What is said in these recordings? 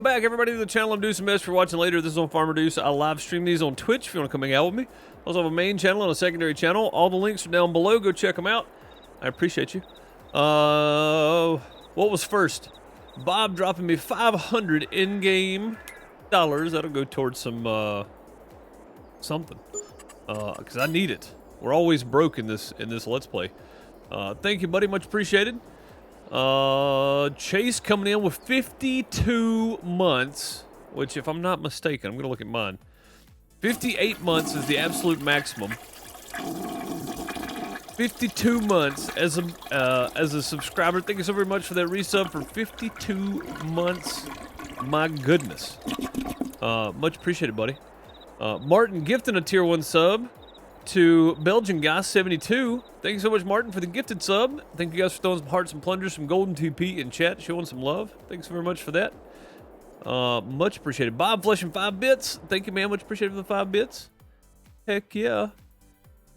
Back everybody to the channel. I'm Deuce and Mesh for watching later. This is on Farmer Deuce. I live stream these on Twitch if you want to come hang out with me. I also have a main channel and a secondary channel. All the links are down below. Go check them out. I appreciate you. What was first? Bob dropping me 500 in-game dollars. That'll go towards some something. Because I need it. We're always broke in this Let's Play. Thank you, buddy. Much appreciated. Chase coming in with 52 months, which if I'm not mistaken, I'm going to look at mine. 58 months is the absolute maximum. 52 months as a subscriber. Thank you so very much for that resub for 52 months. My goodness. Much appreciated, buddy. Martin gifting a tier 1 sub to Belgian Guy 72. Thank you so much, Martin, for the gifted sub. Thank you guys for throwing some hearts and plungers, some golden TP in chat, showing some love. Thanks very much for that. Much appreciated. Bob fleshing 5 bits. Thank you, man. Much appreciated for the 5 bits. Heck yeah.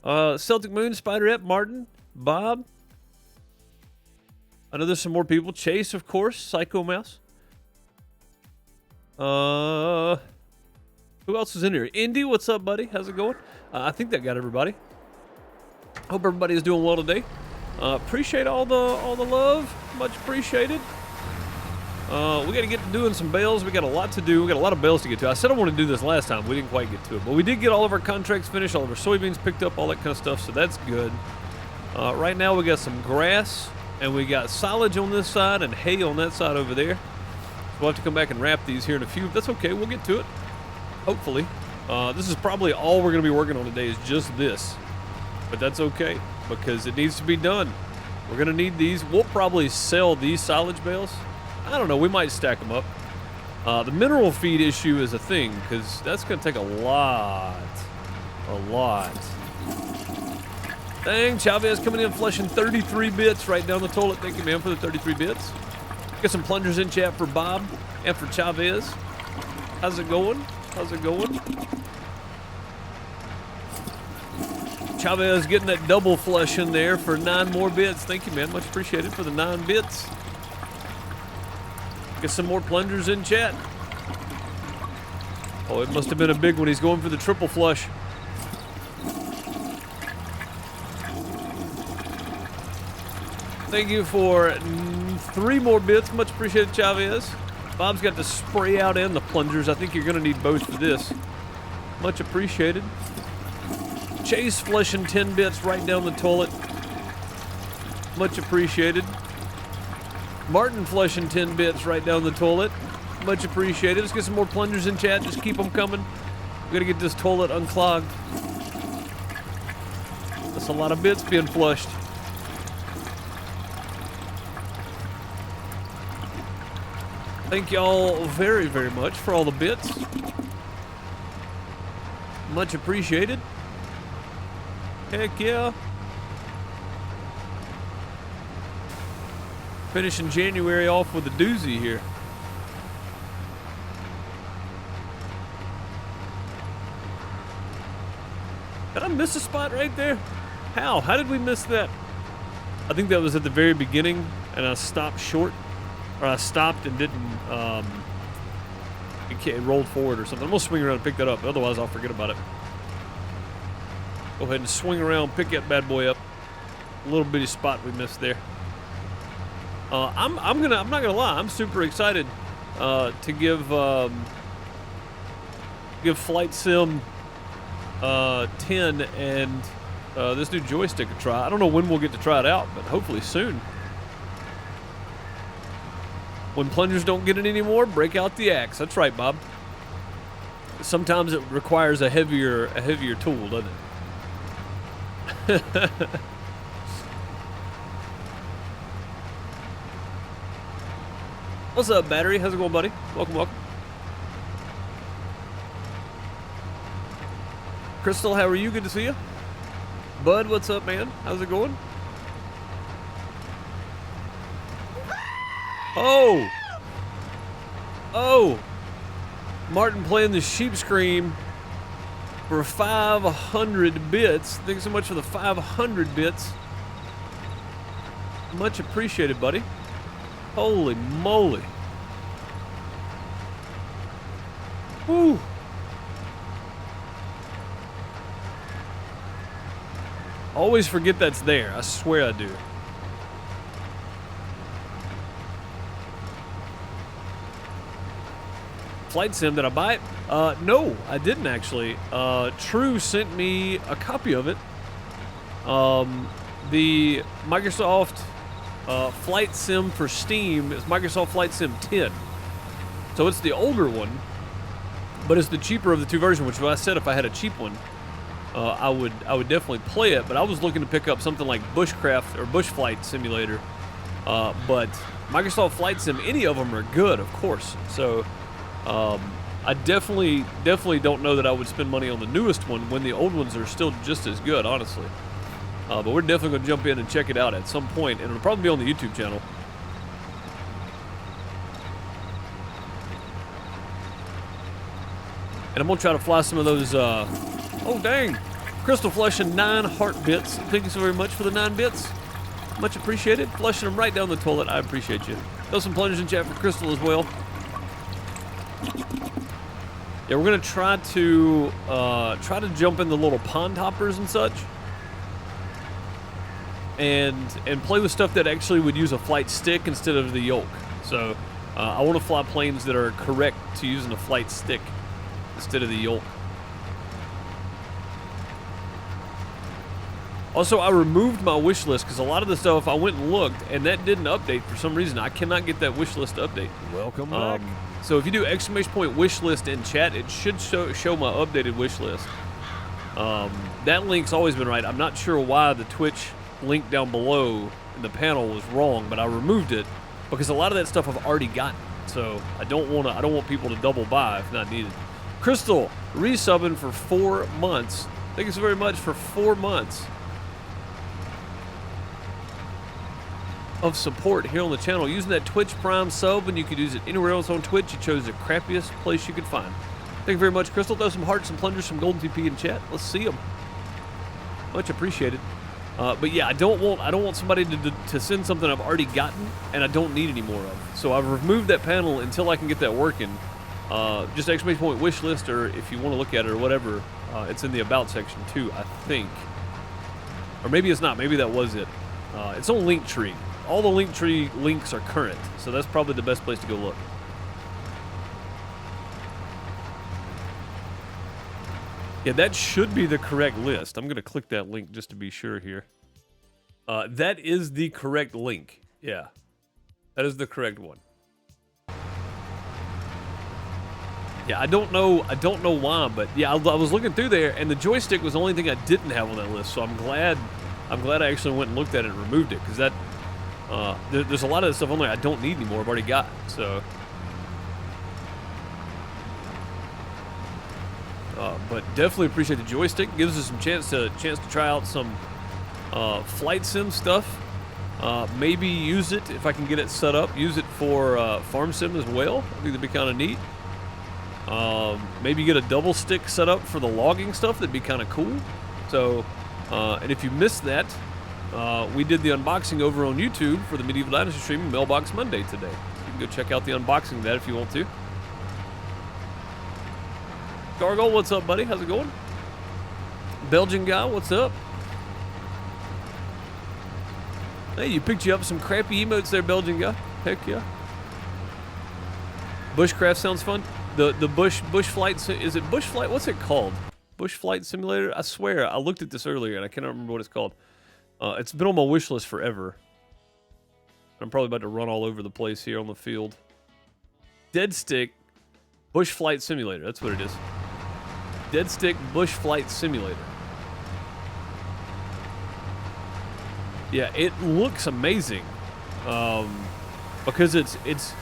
Celtic Moon, Spiderette, Martin, Bob. I know there's some more people. Chase, of course. Psycho Mouse. Who else is in here? Indy, what's up, buddy? How's it going? I think that got everybody. Hope everybody is doing well today. Appreciate all the love. Much appreciated. We got to get to doing some bales. We got a lot to do. We got a lot of bales to get to. I said I wanted to do this last time. We didn't quite get to it, but we did get all of our contracts finished, all of our soybeans picked up, all that kind of stuff. So that's good. Right now we got some grass and we got silage on this side and hay on that side over there. So we'll have to come back and wrap these here in a few. That's okay. We'll get to it. Hopefully. This is probably all we're going to be working on today is just this. But that's okay, because it needs to be done. We're going to need these. We'll probably sell these silage bales. I don't know. We might stack them up. The mineral feed issue is a thing, because that's going to take a lot. A lot. Dang, Chavez coming in fleshing 33 bits right down the toilet. Thank you, man, for the 33 bits. Got some plungers in chat for Bob and for Chavez. How's it going? How's it going? Chavez getting that double flush in there for 9 more bits. Thank you, man. Much appreciated for the 9 bits. Get some more plungers in chat. Oh, it must have been a big one. He's going for the triple flush. Thank you for 3 more bits. Much appreciated, Chavez. Bob's got the spray out and the plungers. I think you're going to need both for this. Much appreciated. Chase flushing 10 bits right down the toilet. Much appreciated. Martin flushing 10 bits right down the toilet. Much appreciated. Let's get some more plungers in chat. Just keep them coming. We're going to get this toilet unclogged. That's a lot of bits being flushed. Thank y'all very, very much for all the bits. Much appreciated. Heck yeah. Finishing January off with a doozy here. Did I miss a spot right there? How? How did we miss that? I think that was at the very beginning and I stopped short. Or I stopped and didn't, it rolled forward or something. I'm going to swing around and pick that up. Otherwise, I'll forget about it. Go ahead and swing around, pick that bad boy up. A little bitty spot we missed there. I'm not gonna lie. I'm super excited to give Flight Sim 10 and this new joystick a try. I don't know when we'll get to try it out, but hopefully soon. When plungers don't get it anymore, break out the axe. That's right, Bob. Sometimes it requires a heavier tool, doesn't it? What's up, Battery? How's it going, buddy? Welcome, welcome. Crystal, how are you? Good to see you. Bud, what's up, man? How's it going? Oh! Oh! Martin playing the sheep scream for 500 bits. Thanks so much for the 500 bits. Much appreciated, buddy. Holy moly. Woo! Always forget that's there. I swear I do. Flight sim, did I buy it? No, I didn't actually. True sent me a copy of it. The Microsoft Flight Sim for Steam is Microsoft Flight Sim 10. So it's the older one, but it's the cheaper of the two versions, which I said if I had a cheap one, I would definitely play it. But I was looking to pick up something like Bushcraft or Bush Flight Simulator. But Microsoft Flight Sim, any of them are good, of course. So I definitely don't know that I would spend money on the newest one when the old ones are still just as good, honestly. But we're definitely going to jump in and check it out at some point, and it'll probably be on the YouTube channel. And I'm going to try to fly some of those, oh dang, Crystal flushing 9 heart bits. Thank you so very much for the 9 bits. Much appreciated. Flushing them right down the toilet. I appreciate you. Throw some plungers in chat for Crystal as well. Yeah, we're going to try to jump in the little pond hoppers and such. And play with stuff that actually would use a flight stick instead of the yoke. So I want to fly planes that are correct to using a flight stick instead of the yoke. Also, I removed my wish list because a lot of the stuff I went and looked and that didn't update for some reason. I cannot get that wish list to update. Welcome back. So if you do exclamation point wish list in chat, it should show my updated wish list. That link's always been right. I'm not sure why the Twitch link down below in the panel was wrong, but I removed it because a lot of that stuff I've already gotten. So I don't want people to double buy if not needed. Crystal resubbing for 4 months. Thank you so very much for 4 months of support here on the channel. Using that Twitch Prime sub, and you could use it anywhere else on Twitch. You chose the crappiest place you could find. Thank you very much, Crystal. Throw some hearts and plungers, some golden TP in chat. Let's see them. Much appreciated. But yeah, I don't want somebody to send something I've already gotten and I don't need any more of. So I've removed that panel until I can get that working. Just exclamation point wish list, or if you want to look at it or whatever, it's in the about section too, I think. Or maybe it's not. Maybe that was it. It's on Linktree. All the Linktree links are current, so that's probably the best place to go look. Yeah, that should be the correct list. I'm going to click that link just to be sure here. That is the correct link. Yeah, that is the correct one. Yeah, I don't know why, but yeah, I was looking through there, and the joystick was the only thing I didn't have on that list. So I'm glad I actually went and looked at it and removed it, because that there's a lot of stuff on there I don't need anymore. I've already got. So, but definitely appreciate the joystick. Gives us some chance to try out some flight sim stuff. Maybe use it if I can get it set up. Use it for farm sim as well. I think that'd be kind of neat. Maybe get a double stick set up for the logging stuff. That'd be kind of cool. So, and if you missed that, we did the unboxing over on YouTube for the Medieval Dynasty stream, Mailbox Monday today. You can go check out the unboxing of that if you want to. Gargoyle, what's up, buddy? How's it going? Belgian guy, what's up? Hey, you picked you up some crappy emotes there, Belgian guy. Heck yeah. Bushcraft sounds fun. The bush flight, is it bush flight? What's it called? Bush flight simulator? I swear, I looked at this earlier and I cannot remember what it's called. It's been on my wish list forever. I'm probably about to run all over the place here on the field. Dead Stick Bush Flight Simulator. That's what it is. Dead Stick Bush Flight Simulator. Yeah, it looks amazing. Because it's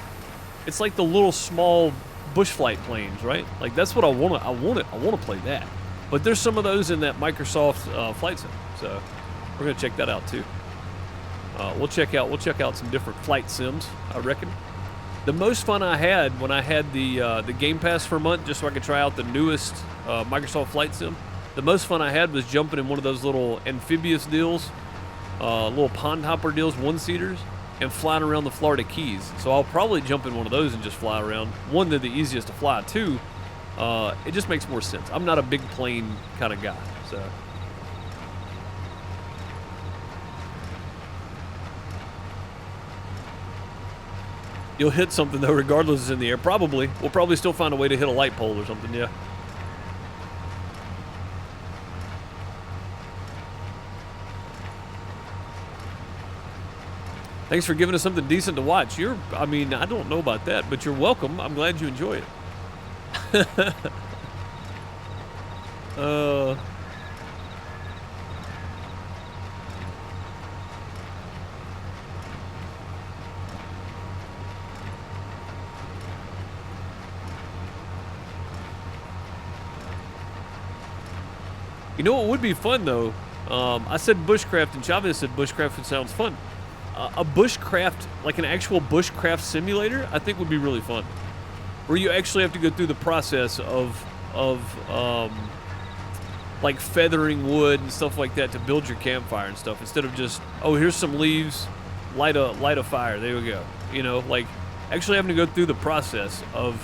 like the little small bush flight planes, right? Like that's what I want to play that. But there's some of those in that Microsoft Flight Sim. So we're gonna check that out too. We'll check out some different flight sims, I reckon. The most fun I had when I had the Game Pass for a month, just so I could try out the newest Microsoft Flight Sim. The most fun I had was jumping in one of those little amphibious deals, little pond hopper deals, one-seaters, and flying around the Florida Keys. So I'll probably jump in one of those and just fly around. One, they're the easiest to fly. Two, it just makes more sense. I'm not a big plane kind of guy, so. You'll hit something, though, regardless it's in the air. Probably. We'll probably still find a way to hit a light pole or something, yeah. Thanks for giving us something decent to watch. I mean, I don't know about that, but you're welcome. I'm glad you enjoy it. You know what would be fun, though? I said bushcraft, and Chavez said bushcraft sounds fun. A bushcraft, like an actual bushcraft simulator, I think would be really fun. Where you actually have to go through the process of like feathering wood and stuff like that to build your campfire and stuff, instead of just, oh, here's some leaves, light a fire, there we go. You know, like actually having to go through the process of,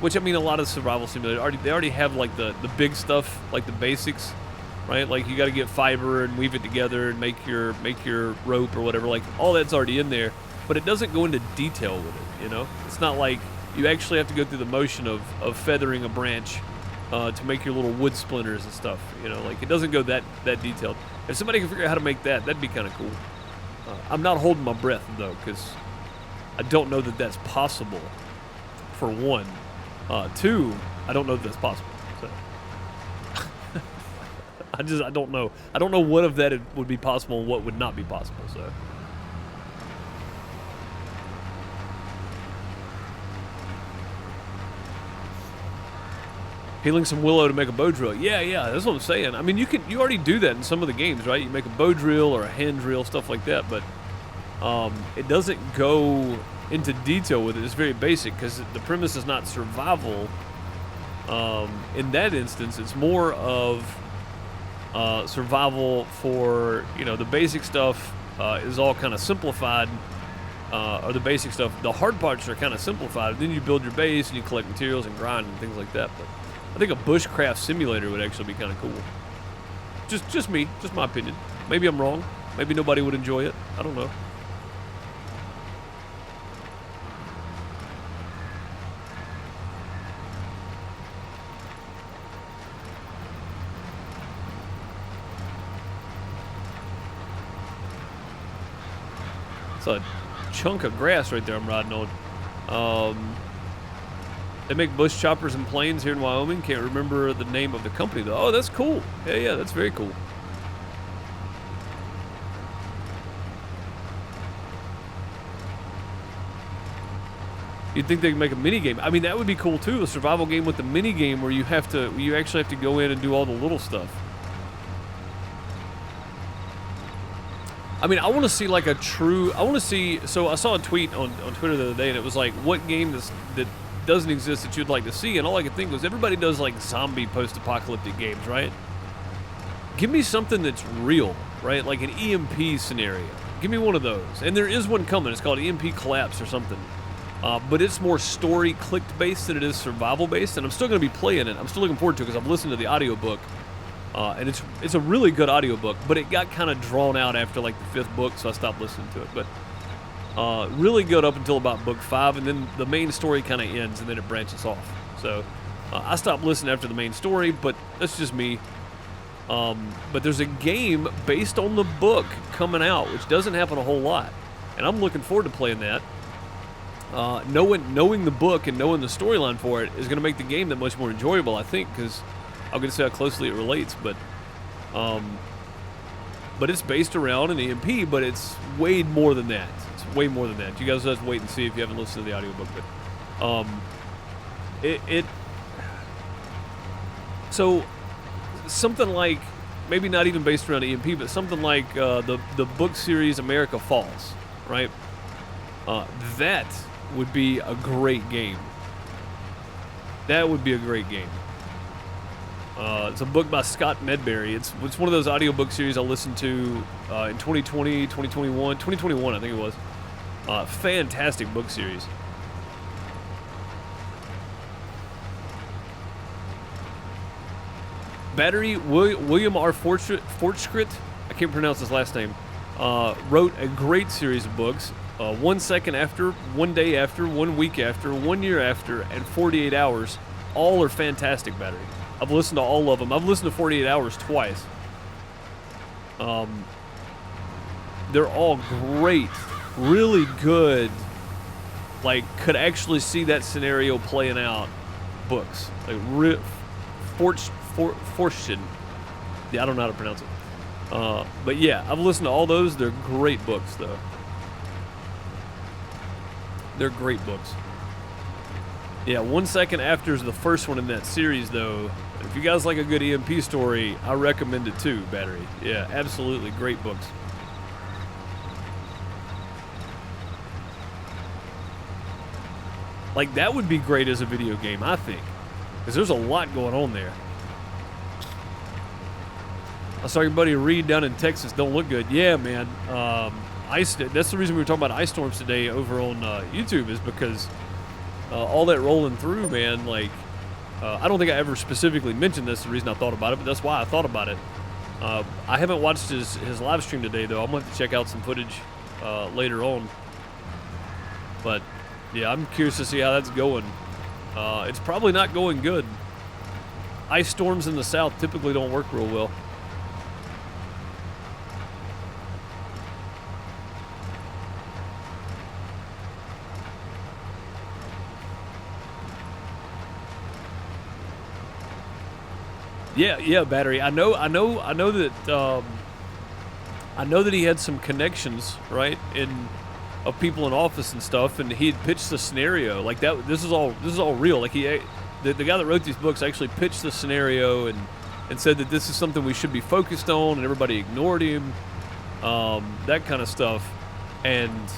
which, I mean, a lot of survival simulators they already have like the big stuff, like the basics, right? Like you got to get fiber and weave it together and make your rope or whatever. Like all that's already in there, but it doesn't go into detail with it. You know, it's not like you actually have to go through the motion of feathering a branch to make your little wood splinters and stuff. You know, like it doesn't go that detailed. If somebody can figure out how to make that, that'd be kind of cool. I'm not holding my breath though, because I don't know that that's possible. For one, two, I don't know that that's possible. So I don't know. I don't know what of that would be possible and what would not be possible. So. Peeling some willow to make a bow drill. Yeah, that's what I'm saying. I mean, you already do that in some of the games, right? You make a bow drill or a hand drill, stuff like that, but it doesn't go into detail with it. It's very basic because the premise is not survival. In that instance, it's more of survival for, you know, the basic stuff is all kind of simplified, or the basic stuff. The hard parts are kind of simplified. Then you build your base and you collect materials and grind and things like that. But I think a bushcraft simulator would actually be kind of cool. Just me, just my opinion. Maybe I'm wrong. Maybe nobody would enjoy it. I don't know. It's a chunk of grass right there I'm riding on. They make bush choppers and planes here in Wyoming. Can't remember the name of the company, though. Oh, that's cool. Yeah, that's very cool. You'd think they could make a mini game. I mean, that would be cool too. A survival game with a mini game where you actually have to go in and do all the little stuff. I mean, I want to see like so I saw a tweet on Twitter the other day, and it was like, what game that doesn't exist that you'd like to see? And all I could think was, everybody does like zombie post-apocalyptic games, right? Give me something that's real, right? Like an EMP scenario. Give me one of those. And there is one coming. It's called EMP Collapse or something. But it's more story clicked-based than it is survival-based, and I'm still going to be playing it. I'm still looking forward to it because I've listened to the audiobook. And it's a really good audiobook, but it got kind of drawn out after like the 5th book, so I stopped listening to it. But really good up until about book 5, and then the main story kind of ends, and then it branches off. So I stopped listening after the main story, but that's just me. But there's a game based on the book coming out, which doesn't happen a whole lot, and I'm looking forward to playing that. Knowing the book and knowing the storyline for it is going to make the game that much more enjoyable, I think, because I'm going to see how closely it relates, but it's based around an EMP, but it's way more than that. It's way more than that. You guys have to wait and see if you haven't listened to the audiobook, but so something like, maybe not even based around EMP, but something like the book series America Falls, right? That would be a great game. That would be a great game. It's a book by Scott Medberry. It's one of those audiobook series I listened to in 2020, 2021, I think it was. Fantastic book series. Battery, William R. Fortschritt, I can't pronounce his last name, wrote a great series of books, 1 second after, 1 day after, 1 week after, 1 year after, and 48 hours. All are fantastic, Battery. I've listened to all of them. I've listened to 48 hours twice. They're all great, really good, like, could actually see that scenario playing out books. Like, Fortune. Yeah, I don't know how to pronounce it. But yeah, I've listened to all those. They're great books, though. They're great books. Yeah, 1 second after is the first one in that series, though. If you guys like a good EMP story, I recommend it too, Battery. Yeah, absolutely great books. Like, that would be great as a video game, I think. Because there's a lot going on there. I saw your buddy Reed down in Texas. Don't look good. Yeah, man. That's the reason we were talking about ice storms today over on YouTube, is because all that rolling through, man, like, I don't think I ever specifically mentioned this, the reason I thought about it, but that's why I thought about it. I haven't watched his live stream today, though. I'm going to have to check out some footage later on. But, yeah, I'm curious to see how that's going. It's probably not going good. Ice storms in the south typically don't work real well. Yeah, Battery. I know that he had some connections, right, of people in office and stuff, and he had pitched the scenario like that. This is all real. Like, the guy that wrote these books actually pitched the scenario and said that this is something we should be focused on, and everybody ignored him, that kind of stuff. And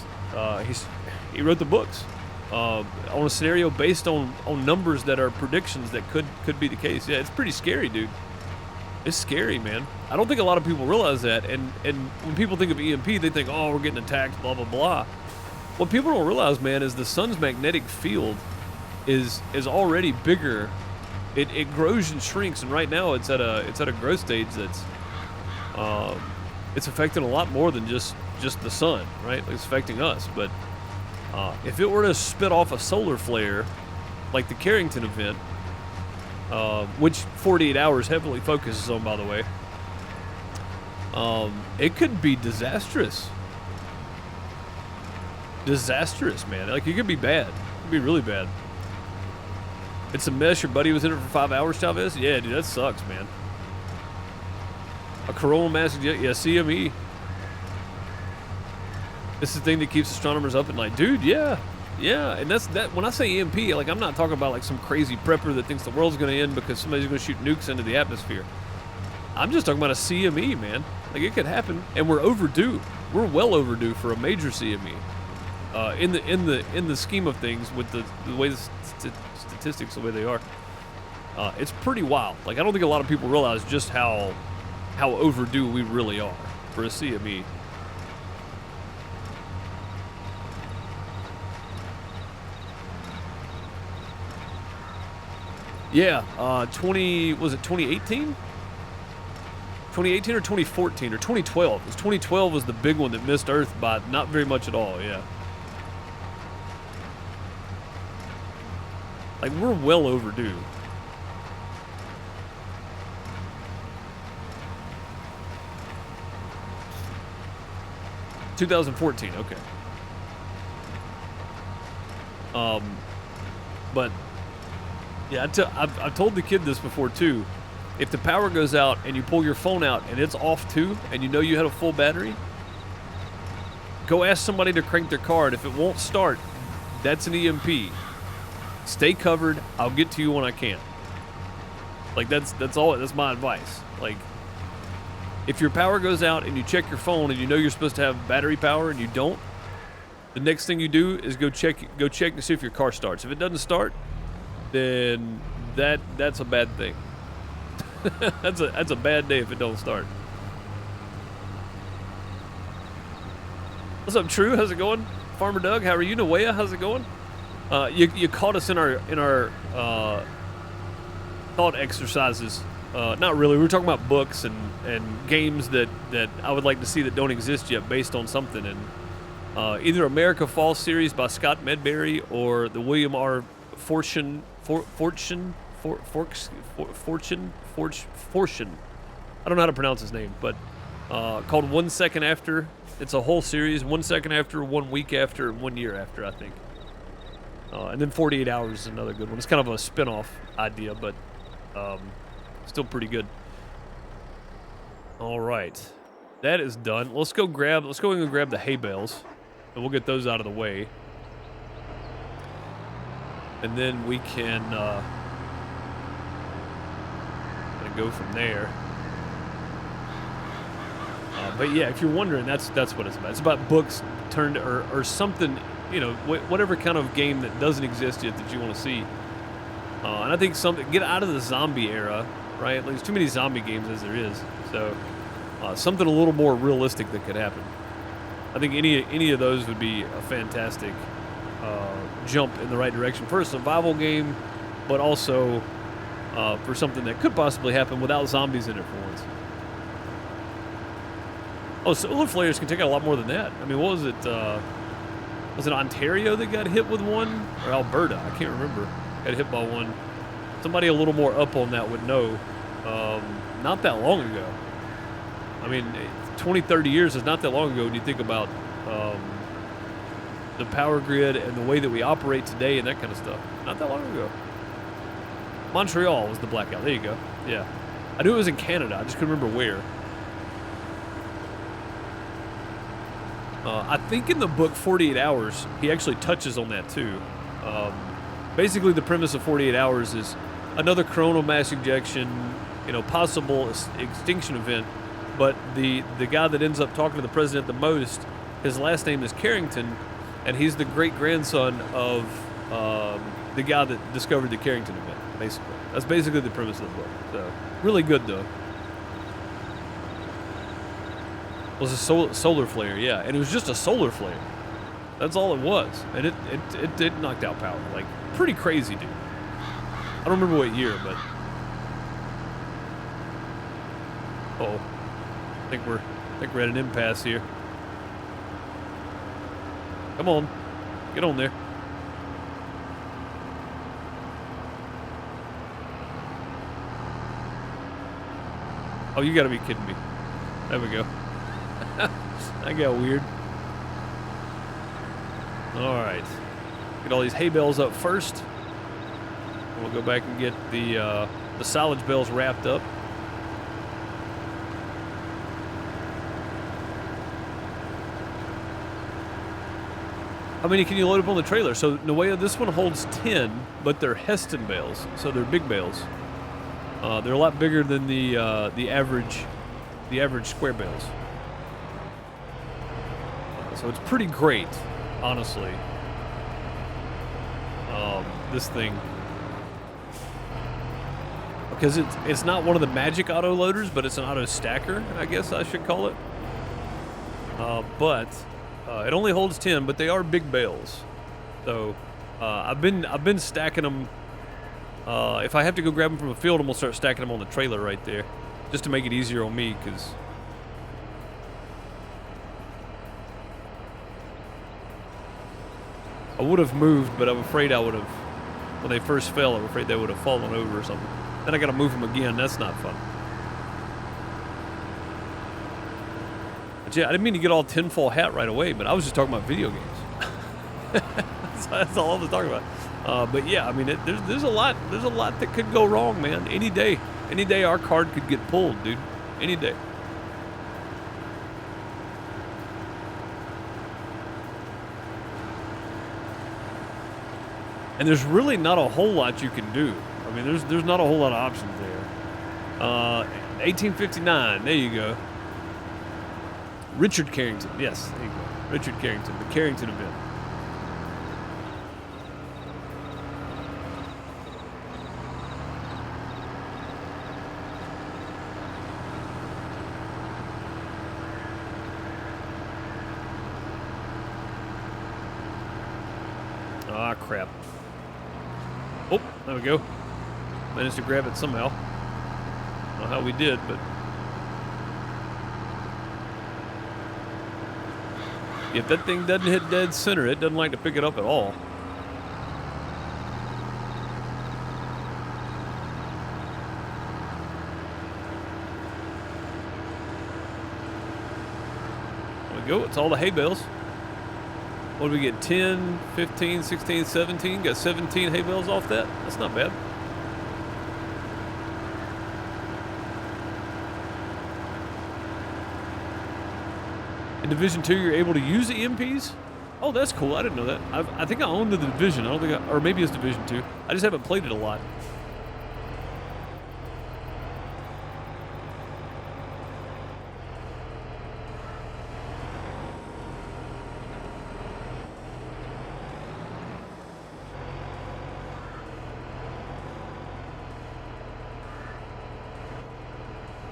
he wrote the books on a scenario based on numbers that are predictions that could be the case. Yeah, it's pretty scary, dude. It's scary, man. I don't think a lot of people realize that. And when people think of EMP, they think, oh, we're getting attacked, blah, blah, blah. What people don't realize, man, is the sun's magnetic field is already bigger. It grows and shrinks, and right now it's at a growth stage that's it's affecting a lot more than just the sun, right? Like, it's affecting us. But if it were to spit off a solar flare, like the Carrington event, which 48 hours heavily focuses on, by the way, it could be disastrous. Disastrous, man. Like, it could be bad. It could be really bad. It's a mess. Your buddy was in it for 5 hours, Chavez? Yeah, dude, that sucks, man. A coronal mass, yeah, CME. This is the thing that keeps astronomers up at night. Dude, yeah. Yeah, and that's that. When I say EMP, like, I'm not talking about like some crazy prepper that thinks the world's going to end because somebody's going to shoot nukes into the atmosphere. I'm just talking about a CME, man. Like, it could happen, and we're overdue. We're well overdue for a major CME. In the scheme of things, with the way the statistics, the way they are, it's pretty wild. Like, I don't think a lot of people realize just how overdue we really are for a CME. Yeah, was it 2018? 2018 or 2014 or 2012? Because 2012 was the big one that missed Earth by not very much at all, yeah. Like, we're well overdue. (2014), okay. But yeah, I've told the kid this before too. If the power goes out and you pull your phone out and it's off too, and you know you had a full battery, go ask somebody to crank their car, and if it won't start, that's an EMP. Stay covered. I'll get to you when I can. Like, that's my advice. Like, if your power goes out and you check your phone and you know you're supposed to have battery power and you don't, the next thing you do is go check to see if your car starts. If it doesn't start, then that's a bad thing. that's a bad day if it don't start. What's up, True? How's it going? Farmer Doug, how are you? Noea, how's it going? You caught us in our thought exercises Not really. We were talking about books and games that I would like to see that don't exist yet, based on something. And either America Falls series by Scott Medberry or the William R. Fortune. I don't know how to pronounce his name, but called 1 Second After. It's a whole series: 1 second after, 1 week after, and 1 year after, I think. And then 48 Hours is another good one. It's kind of a spin-off idea, but still pretty good. All right, that is done. Let's go in and grab the hay bales, and we'll get those out of the way, and then we can go from there. But yeah, if you're wondering, that's what it's about. It's about books turned or something, you know, whatever kind of game that doesn't exist yet that you want to see. And I think get out of the zombie era, right? There's too many zombie games as there is. So something a little more realistic that could happen. I think any of those would be a fantastic jump in the right direction for a survival game, but also for something that could possibly happen without zombies in it for once. Oh, solar flares can take out a lot more than that. I mean, what was it? Was it Ontario that got hit with one? Or Alberta? I can't remember. Got hit by one. Somebody a little more up on that would know. Not that long ago. I mean, 20, 30 years is not that long ago when you think about the power grid and the way that we operate today and that kind of stuff. Not that long ago. Montreal was the blackout. There you go. Yeah. I knew it was in Canada. I just couldn't remember where. I think in the book 48 Hours, he actually touches on that too. Basically, the premise of 48 Hours is another coronal mass ejection, you know, possible extinction event. But the guy that ends up talking to the president the most, his last name is Carrington, and he's the great-grandson of the guy that discovered the Carrington event, basically. That's basically the premise of the book. So, really good, though. It was a solar flare, yeah. And it was just a solar flare. That's all it was. And it knocked out power. Like, pretty crazy, dude. I don't remember what year, but... Uh-oh. I think we're at an impasse here. Come on. Get on there. Oh, you gotta be kidding me. There we go. That got weird. Alright. Get all these hay bales up first. We'll go back and get the silage bales wrapped up. How many can you load up on the trailer? So, Nuea, this one holds 10, but they're Heston bales, so they're big bales. They're a lot bigger than the average square bales. So it's pretty great, honestly. This thing, because it's not one of the magic auto loaders, but it's an auto stacker, I guess I should call it. But it only holds 10, but they are big bales. So I've been stacking them. If I have to go grab them from a field, I'm gonna start stacking them on the trailer right there, just to make it easier on me, because. I would have moved, but I'm afraid I would have, when they first fell, I'm afraid they would have fallen over or something. Then I gotta move them again. That's not fun. But yeah, I didn't mean to get all tinfoil hat right away, but I was just talking about video games. That's all I was talking about. But yeah, I mean, there's a lot that could go wrong, man. Any day our card could get pulled, dude. Any day. And there's really not a whole lot you can do. I mean, there's not a whole lot of options there. 1859, there you go. Richard Carrington, yes, there you go. Richard Carrington, the Carrington event. Ah, crap. Oh, there we go. Managed to grab it somehow. don't know how we did, but if that thing doesn't hit dead center, it doesn't like to pick it up at all. There we go. It's all the hay bales. What did we get? 10, 15, 16, 17? Got 17 hay bales off that? That's not bad. In Division 2, you're able to use the EMPs? Oh, that's cool. I didn't know that. I think I own the Division. I don't think or maybe it's Division 2. I just haven't played it a lot.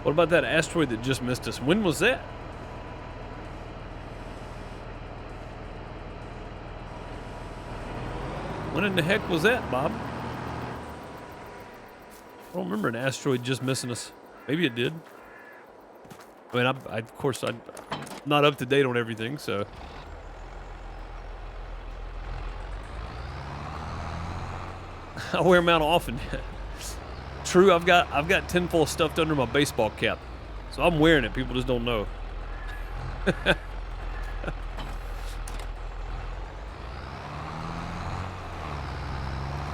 What about that asteroid that just missed us? When was that? When in the heck was that, Bob? I don't remember an asteroid just missing us. Maybe it did. I mean, of course, I'm not up to date on everything, so. I wear them out often. True, I've got tinfoil stuffed under my baseball cap, so I'm wearing it. People just don't know.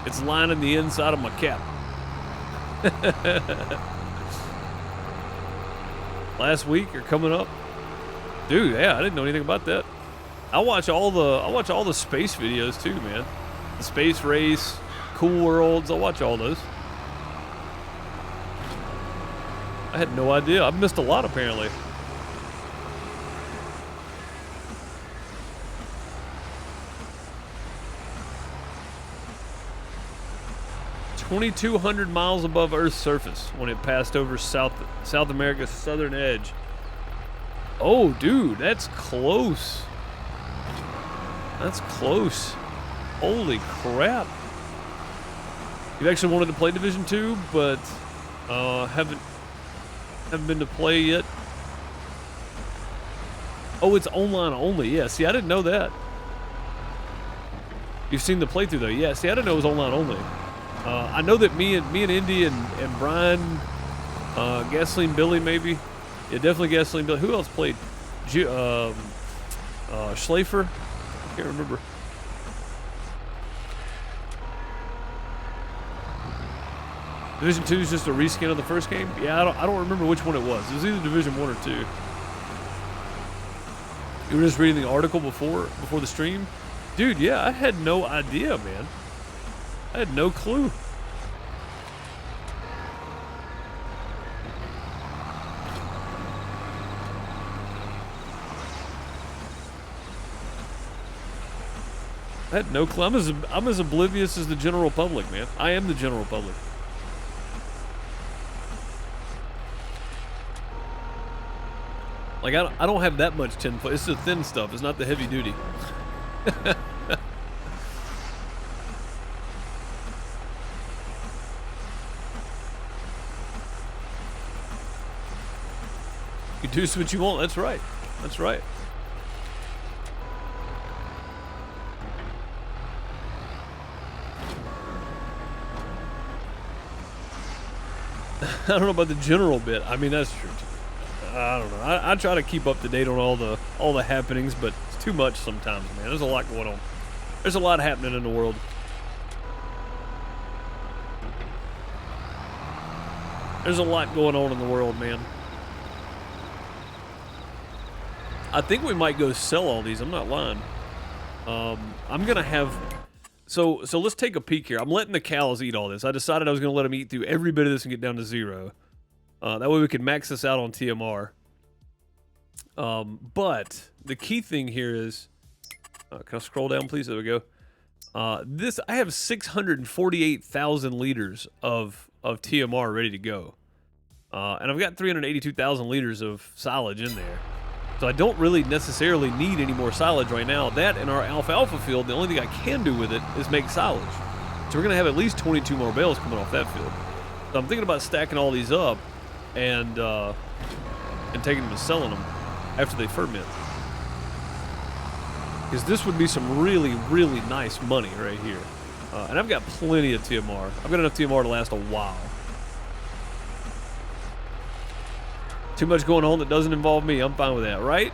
It's lining the inside of my cap. Last week or coming up, dude. Yeah, I didn't know anything about that. I watch all the space videos too, man. The space race, Cool Worlds. I watch all those. I had no idea. I've missed a lot, apparently. $2,200 miles above Earth's surface when it passed over South America's southern edge. Oh, dude, that's close. That's close. Holy crap. You've actually wanted to play Division 2, but haven't been to play yet. Oh, it's online only. Yeah, see, I didn't know that. You've seen the playthrough though. Yeah, see, I didn't know it was online only. I know that me and Indy and Brian, Gasoline Billy maybe. Yeah, definitely Gasoline Billy. Who else played? Schlafer? I can't remember. Division 2 is just a reskin of the first game? Yeah, I don't remember which one it was. It was either Division 1 or 2. You were just reading the article before the stream? Dude, yeah, I had no idea, man. I had no clue. I had no clue. I'm as oblivious as the general public, man. I am the general public. Like, I don't have that much tinfoil. It's the thin stuff. It's not the heavy duty. You do what you want. That's right. That's right. I don't know about the general bit. I mean, that's true. I don't know. I try to keep up to date on all the happenings, but it's too much sometimes, man. There's a lot going on. There's a lot happening in the world. There's a lot going on in the world, man. I think we might go sell all these. I'm not lying. I'm gonna have. So let's take a peek here. I'm letting the cows eat all this. I decided I was gonna let them eat through every bit of this and get down to 0. That way we can max this out on TMR. But the key thing here is, can I scroll down, please? There we go. I have 648,000 liters of TMR ready to go, and I've got 382,000 liters of silage in there. So I don't really necessarily need any more silage right now. That and our alfalfa field, the only thing I can do with it is make silage. So we're gonna have at least 22 more bales coming off that field. So I'm thinking about stacking all these up and taking them and selling them after they ferment. Because this would be some really, really nice money right here. And I've got plenty of TMR. I've got enough TMR to last a while. Too much going on that doesn't involve me. I'm fine with that, right?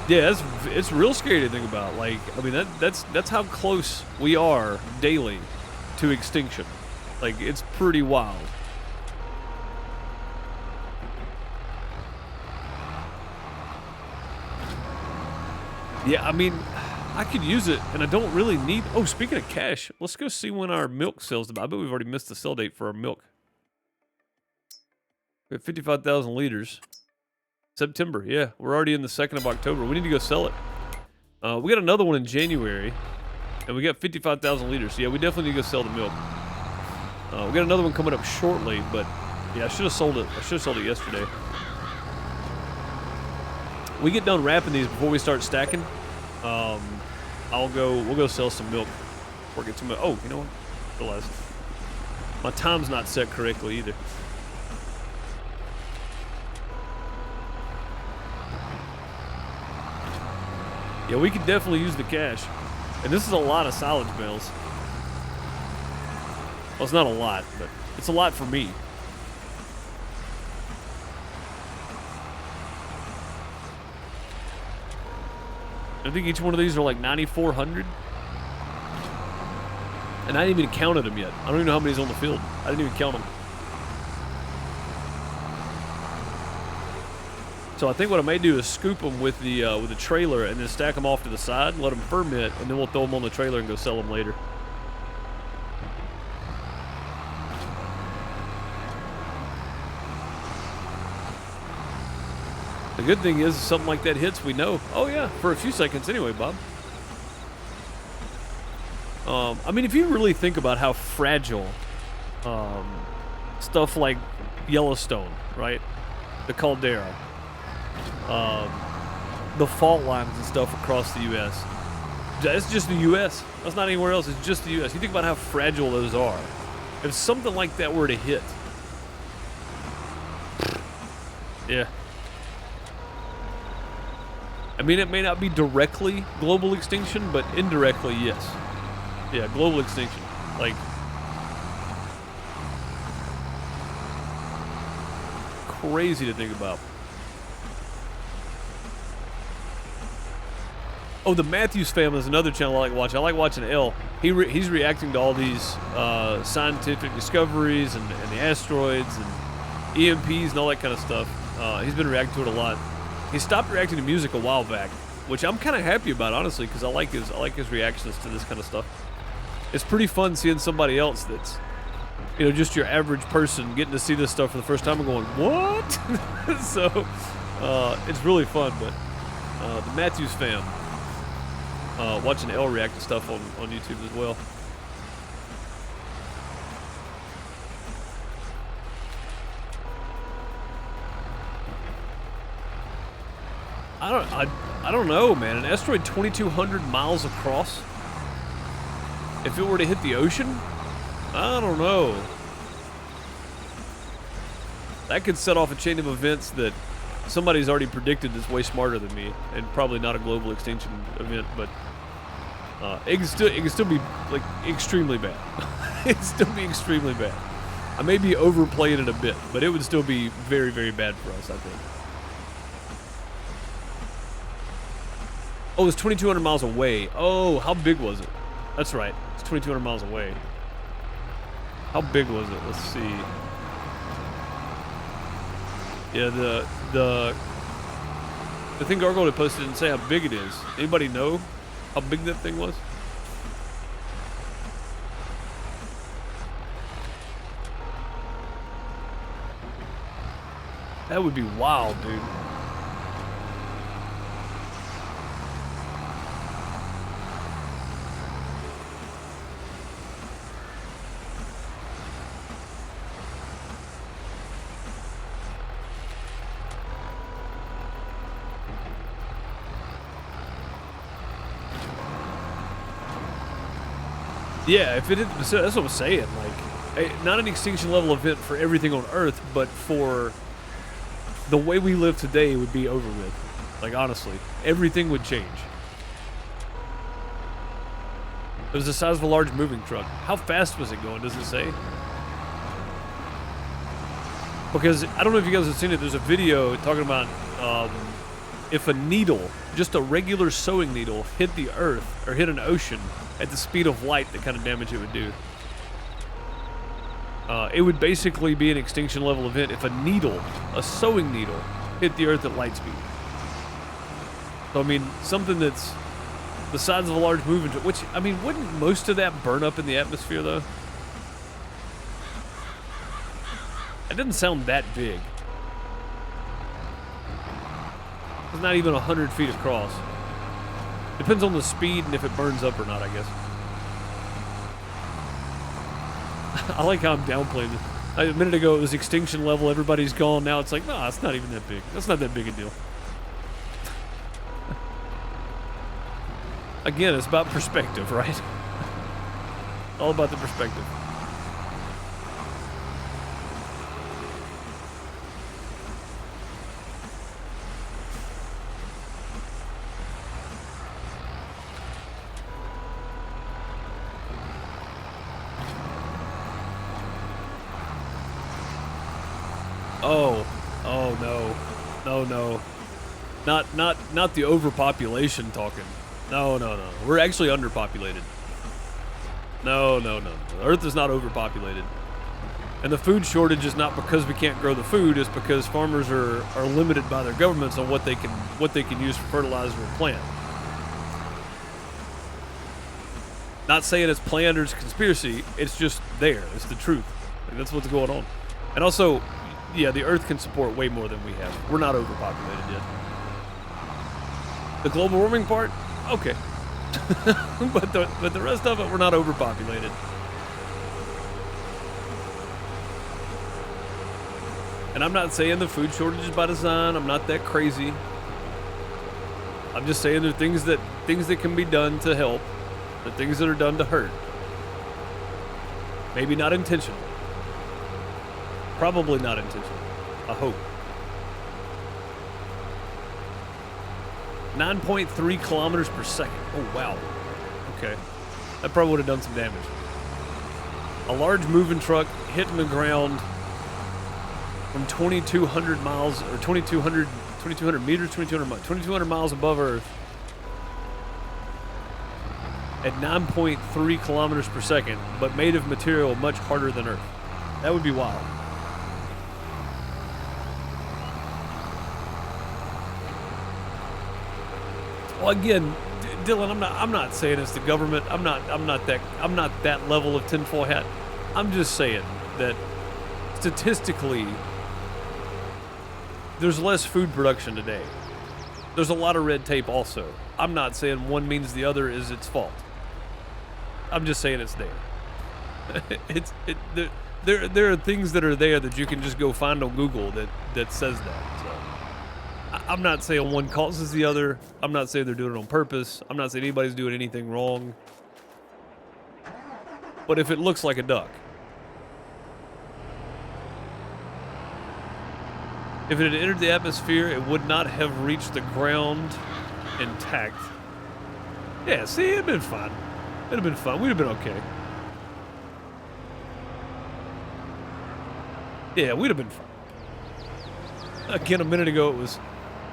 Yeah, it's real scary to think about. Like, I mean, that's how close we are daily to extinction. Like, it's pretty wild. Yeah, I mean, I could use it, and I don't really need... Oh, speaking of cash, let's go see when our milk sells. I bet we've already missed the sell date for our milk. We have 55,000 liters. September, yeah. We're already in the 2nd of October. We need to go sell it. We got another one in January, and we got 55,000 liters. So yeah, we definitely need to go sell the milk. We got another one coming up shortly, but yeah, I should have sold it. I should have sold it yesterday. We get done wrapping these before we start stacking. We'll go sell some milk or get some. Oh, you know what? Realize my time's not set correctly either. Yeah, we could definitely use the cash. And this is a lot of silage bales. Well, it's not a lot, but it's a lot for me. I think each one of these are like 9,400. And I didn't even counted them yet. I don't even know how many's on the field. I didn't even count them. So I think what I may do is scoop them with the trailer and then stack them off to the side, let them ferment, and then we'll throw them on the trailer and go sell them later. The good thing is, if something like that hits, we know. Oh yeah, for a few seconds anyway, Bob. I mean, if you really think about how fragile stuff like Yellowstone, right? The caldera, the fault lines and stuff across the U.S. It's just the U.S. That's not anywhere else. It's just the U.S. You think about how fragile those are. If something like that were to hit, yeah. I mean, it may not be directly global extinction, but indirectly, yes. Yeah, global extinction. Like, crazy to think about. Oh, the Matthews family is another channel I like watching. I like watching L. He's reacting to all these scientific discoveries and the asteroids and EMPs and all that kind of stuff. He's been reacting to it a lot. He stopped reacting to music a while back, which I'm kind of happy about, honestly, because I like his reactions to this kind of stuff. It's pretty fun seeing somebody else that's, you know, just your average person getting to see this stuff for the first time and going, what? So it's really fun. But the Matthews fam, watching L react to stuff on YouTube as well. I don't know, man. An asteroid 2,200 miles across. If it were to hit the ocean, I don't know. That could set off a chain of events that somebody's already predicted that's way smarter than me, and probably not a global extinction event, but it can still be like extremely bad. It can still be extremely bad. I may be overplaying it a bit, but it would still be very, very bad for us, I think. Oh, it's 2,200 miles away. Oh, how big was it? That's right. It's 2,200 miles away. How big was it? Let's see. Yeah, the thing Gargoyle had posted didn't say how big it is. Anybody know how big that thing was? That would be wild, dude. Yeah, if it, so that's what I'm saying. Like, not an extinction level event for everything on Earth, but for the way we live today, it would be over with. Like, honestly, everything would change. It was the size of a large moving truck. How fast was it going? Does it say? Because I don't know if you guys have seen it. There's a video talking about if a needle, just a regular sewing needle, hit the Earth or hit an ocean at the speed of light, the kind of damage it would do. It would basically be an extinction level event if a needle, a sewing needle, hit the Earth at light speed. So I mean, something that's the size of a large moving truck, which, I mean, wouldn't most of that burn up in the atmosphere, though? It doesn't sound that big. It's not even 100 feet across. Depends on the speed and if it burns up or not, I guess. I like how I'm downplaying it. A minute ago, it was extinction level, everybody's gone. Now it's like, no, it's not even that big. That's not that big a deal. Again, it's about perspective, right? All about the perspective. Oh no. Not the overpopulation talking. No. We're actually underpopulated. No. Earth is not overpopulated. And the food shortage is not because we can't grow the food, it's because farmers are limited by their governments on what they can use for fertilizer and plant. Not saying it's planned or it's conspiracy, it's just there. It's the truth. Like, that's what's going on. And also, yeah, the Earth can support way more than we have. We're not overpopulated yet. The global warming part, okay. but the rest of it, we're not overpopulated. And I'm not saying the food shortage is by design. I'm not that crazy. I'm just saying there are things that can be done to help, the things that are done to hurt. Maybe not intentional. Probably not intentional. I hope. 9.3 kilometers per second. Oh, wow. Okay. That probably would have done some damage. A large moving truck hitting the ground from 2,200 miles, or 2,200 meters, 2,200 miles above Earth at 9.3 kilometers per second, but made of material much harder than Earth. That would be wild. Well, again, Dylan, I'm not saying it's the government. I'm not that level of tinfoil hat. I'm just saying that statistically, there's less food production today. There's a lot of red tape also. I'm not saying one means the other is its fault. I'm just saying it's there. There are things that are there that you can just go find on Google that says that. So I'm not saying one causes the other. I'm not saying they're doing it on purpose. I'm not saying anybody's doing anything wrong. But if it looks like a duck, if it had entered the atmosphere, it would not have reached the ground intact. Yeah, see, it'd been fine. It'd have been fun. We'd have been okay. Yeah, we'd have been fine. Again, a minute ago it was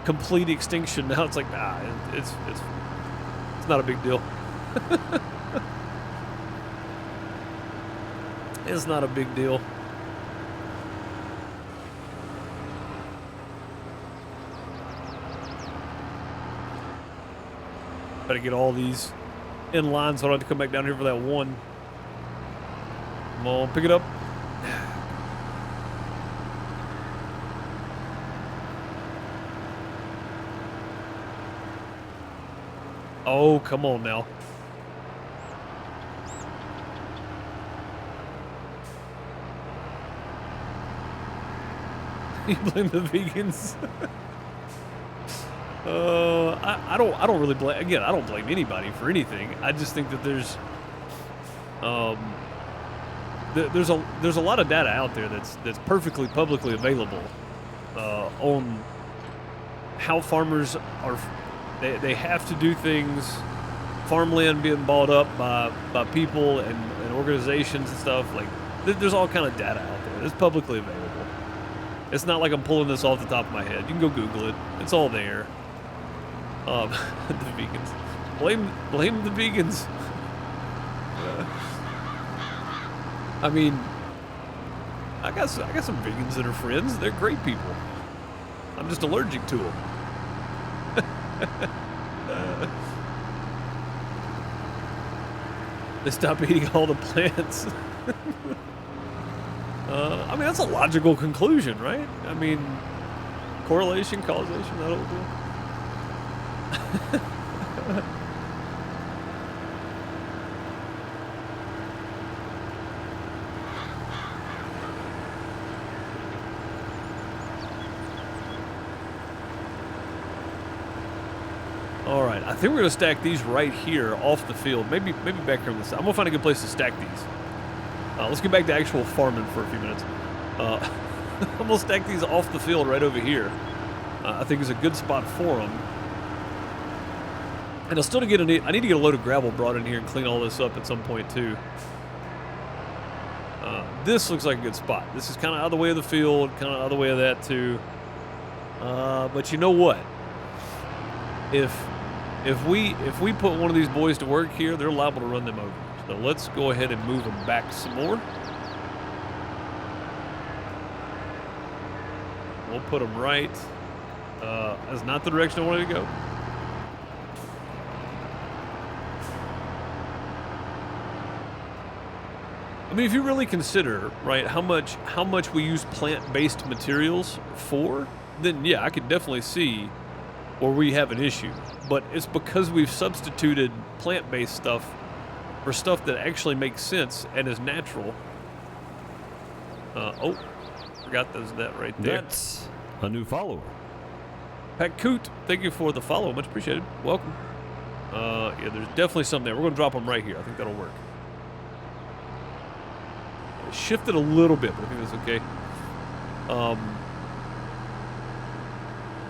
complete extinction. Now it's like, nah, it's not a big deal. It's not a big deal. Better get all these in line so I don't have to come back down here for that one. Come on, pick it up. Oh, come on now. You blame the vegans? I don't really blame. Again, I don't blame anybody for anything. I just think that there's there's a lot of data out there that's perfectly publicly available on how farmers are. They have to do things. Farmland being bought up by people and organizations and stuff. Like there's all kind of data out there. It's publicly available. It's not like I'm pulling this off the top of my head. You can go Google it. It's all there. The vegans. Blame the vegans. I mean, I got some vegans that are friends. They're great people. I'm just allergic to them. They stop eating all the plants. I mean, that's a logical conclusion, right? I mean, correlation, causation, that whole deal. All right, I think we're gonna stack these right here off the field. Maybe back here on this side. I'm gonna find a good place to stack these. Let's get back to actual farming for a few minutes. I'm gonna stack these off the field right over here. I think it's a good spot for them. And I need to get a load of gravel brought in here and clean all this up at some point too. This looks like a good spot. This is kind of out of the way of the field, kind of out of the way of that too. But you know what? If we put one of these boys to work here, they're liable to run them over. So let's go ahead and move them back some more. We'll put them right. That's not the direction I wanted to go. I mean, if you really consider, right, how much we use plant-based materials for, then yeah, I could definitely see where we have an issue. But it's because we've substituted plant-based stuff for stuff that actually makes sense and is natural. Oh, forgot that right there. That's a new follower. Pat Coot, thank you for the follow. Much appreciated. Welcome. Yeah, there's definitely some there. We're going to drop them right here. I think that'll work. It shifted a little bit, but I think that's okay.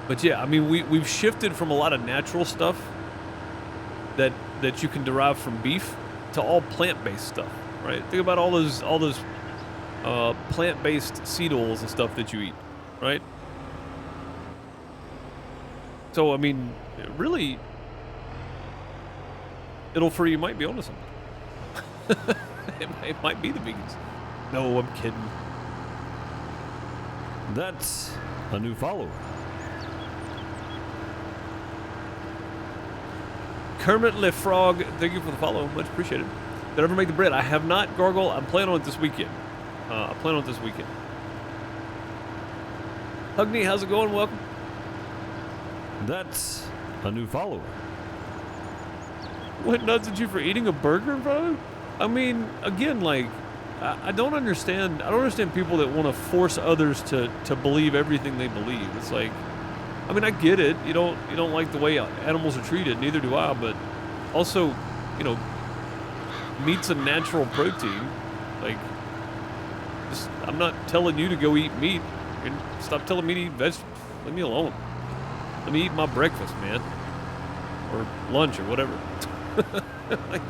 But yeah, I mean, we've shifted from a lot of natural stuff that you can derive from beef to all plant-based stuff, right? Think about all those plant-based seed oils and stuff that you eat, right? So I mean, really, you might be onto something. it might be the vegans. No, I'm kidding. That's a new follower. Kermit Le Frog, thank you for the follow. Much appreciated. Did I ever make the bread? I have not, Gargle. I'm planning on it this weekend. Hugney, how's it going? Welcome. That's a new follower. What nuts at you for eating a burger in front of him? I mean, again, like, I don't understand. I don't understand people that want to force others to believe everything they believe. It's like, I mean, I get it. You don't like the way animals are treated. Neither do I. But also, you know, meat's a natural protein. Like, I'm not telling you to go eat meat. And stop telling me to eat vegetables. Leave me alone. Let me eat my breakfast, man, or lunch, or whatever. Like,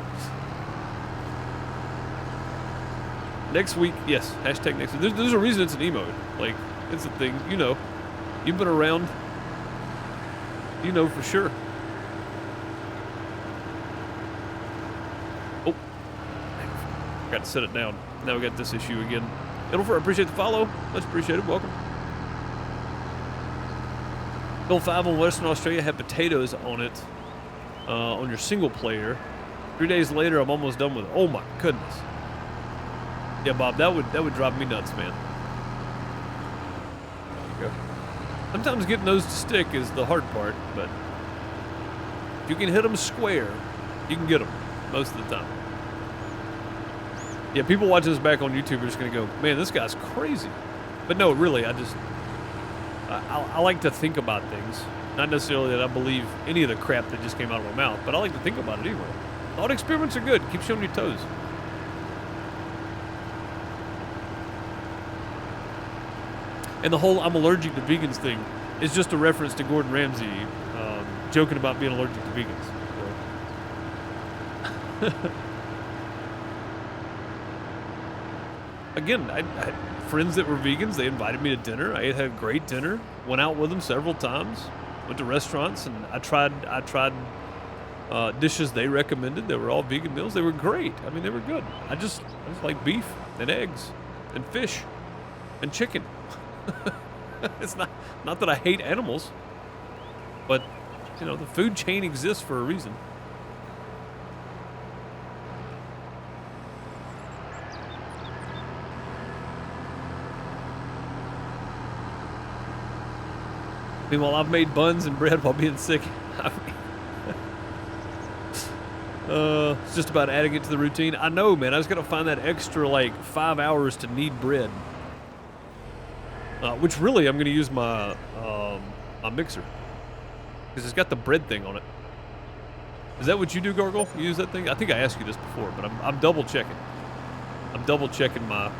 next week, yes. Hashtag next week. There's a reason it's an emote. Like, it's a thing. You know, you've been around. You know for sure. Oh, I got to set it down. Now we got this issue again. Ilfer, appreciate the follow. Much appreciated. Welcome. Bill 5 on Western Australia had potatoes on it on your single player. 3 days later, I'm almost done with it. Oh my goodness. Yeah, Bob, that would drive me nuts, man. There you go. Sometimes getting those to stick is the hard part, but if you can hit them square, you can get them most of the time. Yeah, people watching this back on YouTube are just going to go, man, this guy's crazy. But no, really, I like to think about things. Not necessarily that I believe any of the crap that just came out of my mouth, but I like to think about it anyway. Thought experiments are good. Keep showing your toes. And the whole "I'm allergic to vegans" thing is just a reference to Gordon Ramsay joking about being allergic to vegans. So. Again, I had friends that were vegans. They invited me to dinner. I had a great dinner. Went out with them several times. Went to restaurants, and I tried dishes they recommended. They were all vegan meals. They were great. I mean, they were good. I just like beef and eggs and fish and chicken. It's not that I hate animals, but you know, the food chain exists for a reason. Meanwhile, I've made buns and bread while being sick. I mean, it's just about adding it to the routine. I know, man. I was gonna find that extra like 5 hours to knead bread, which really I'm gonna use my mixer because it's got the bread thing on it. Is that what you do, Gargle? You use that thing? I think I asked you this before, but I'm double checking. I'm double checking my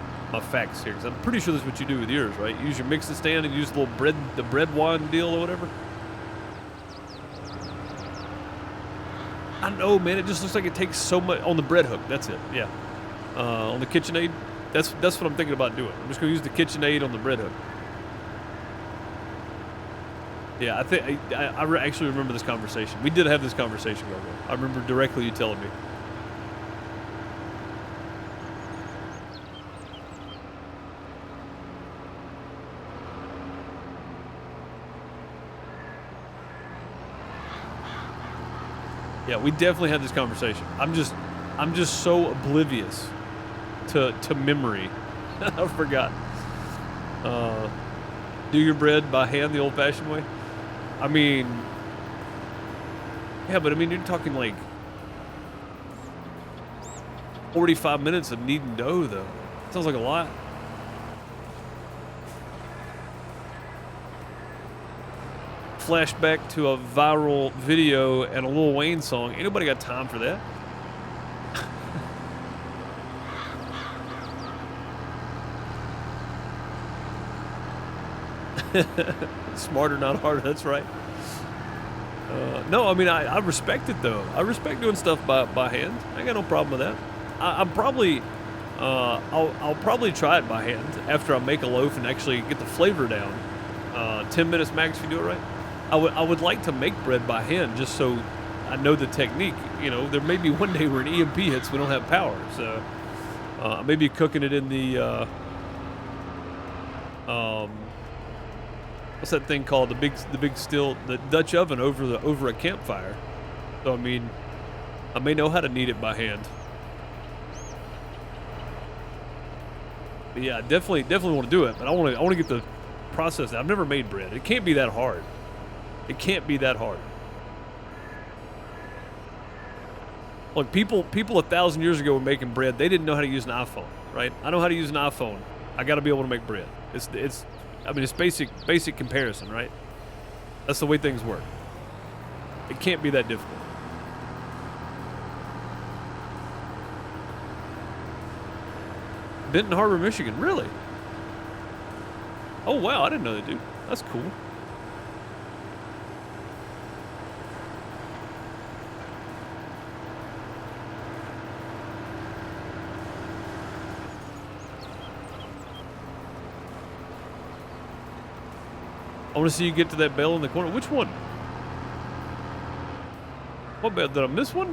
facts here, because I'm pretty sure that's what you do with yours, right? You use your mixing stand and use the bread wand deal or whatever. I know, man. It just looks like it takes so much on the bread hook. That's it. Yeah. On the KitchenAid, that's what I'm thinking about doing. I'm just gonna use the KitchenAid on the bread hook. Yeah, I think I actually remember this conversation. We did have this conversation, Gargle. I remember directly you telling me. Yeah, we definitely had this conversation. I'm just so oblivious to memory. I forgot. Do your bread by hand the old-fashioned way. I mean, yeah, but I mean, you're talking like 45 minutes of kneading dough, though. Sounds like a lot. Flashback to a viral video and a Lil Wayne song. Ain't nobody got time for that. Smarter, not harder. That's right. No, I mean, I respect it, though. I respect doing stuff by hand. I ain't got no problem with that. I'm probably, I'll probably try it by hand after I make a loaf and actually get the flavor down. 10 minutes max if you do it right. I would like to make bread by hand just so I know the technique. You know, there may be one day where an EMP hits, we don't have power. So I may be cooking it in the, what's that thing called? The Dutch oven over a campfire. So I mean, I may know how to knead it by hand. But yeah, definitely want to do it. But I want to get the process. I've never made bread. It can't be that hard. It can't be that hard. Look, people 1,000 years ago were making bread. They didn't know how to use an iPhone, right? I know how to use an iPhone. I got to be able to make bread. It's basic comparison, right? That's the way things work. It can't be that difficult. Benton Harbor, Michigan, really? Oh wow, I didn't know that, dude. That's cool. I want to see you get to that bale in the corner. Which one? What bale? Did I miss one?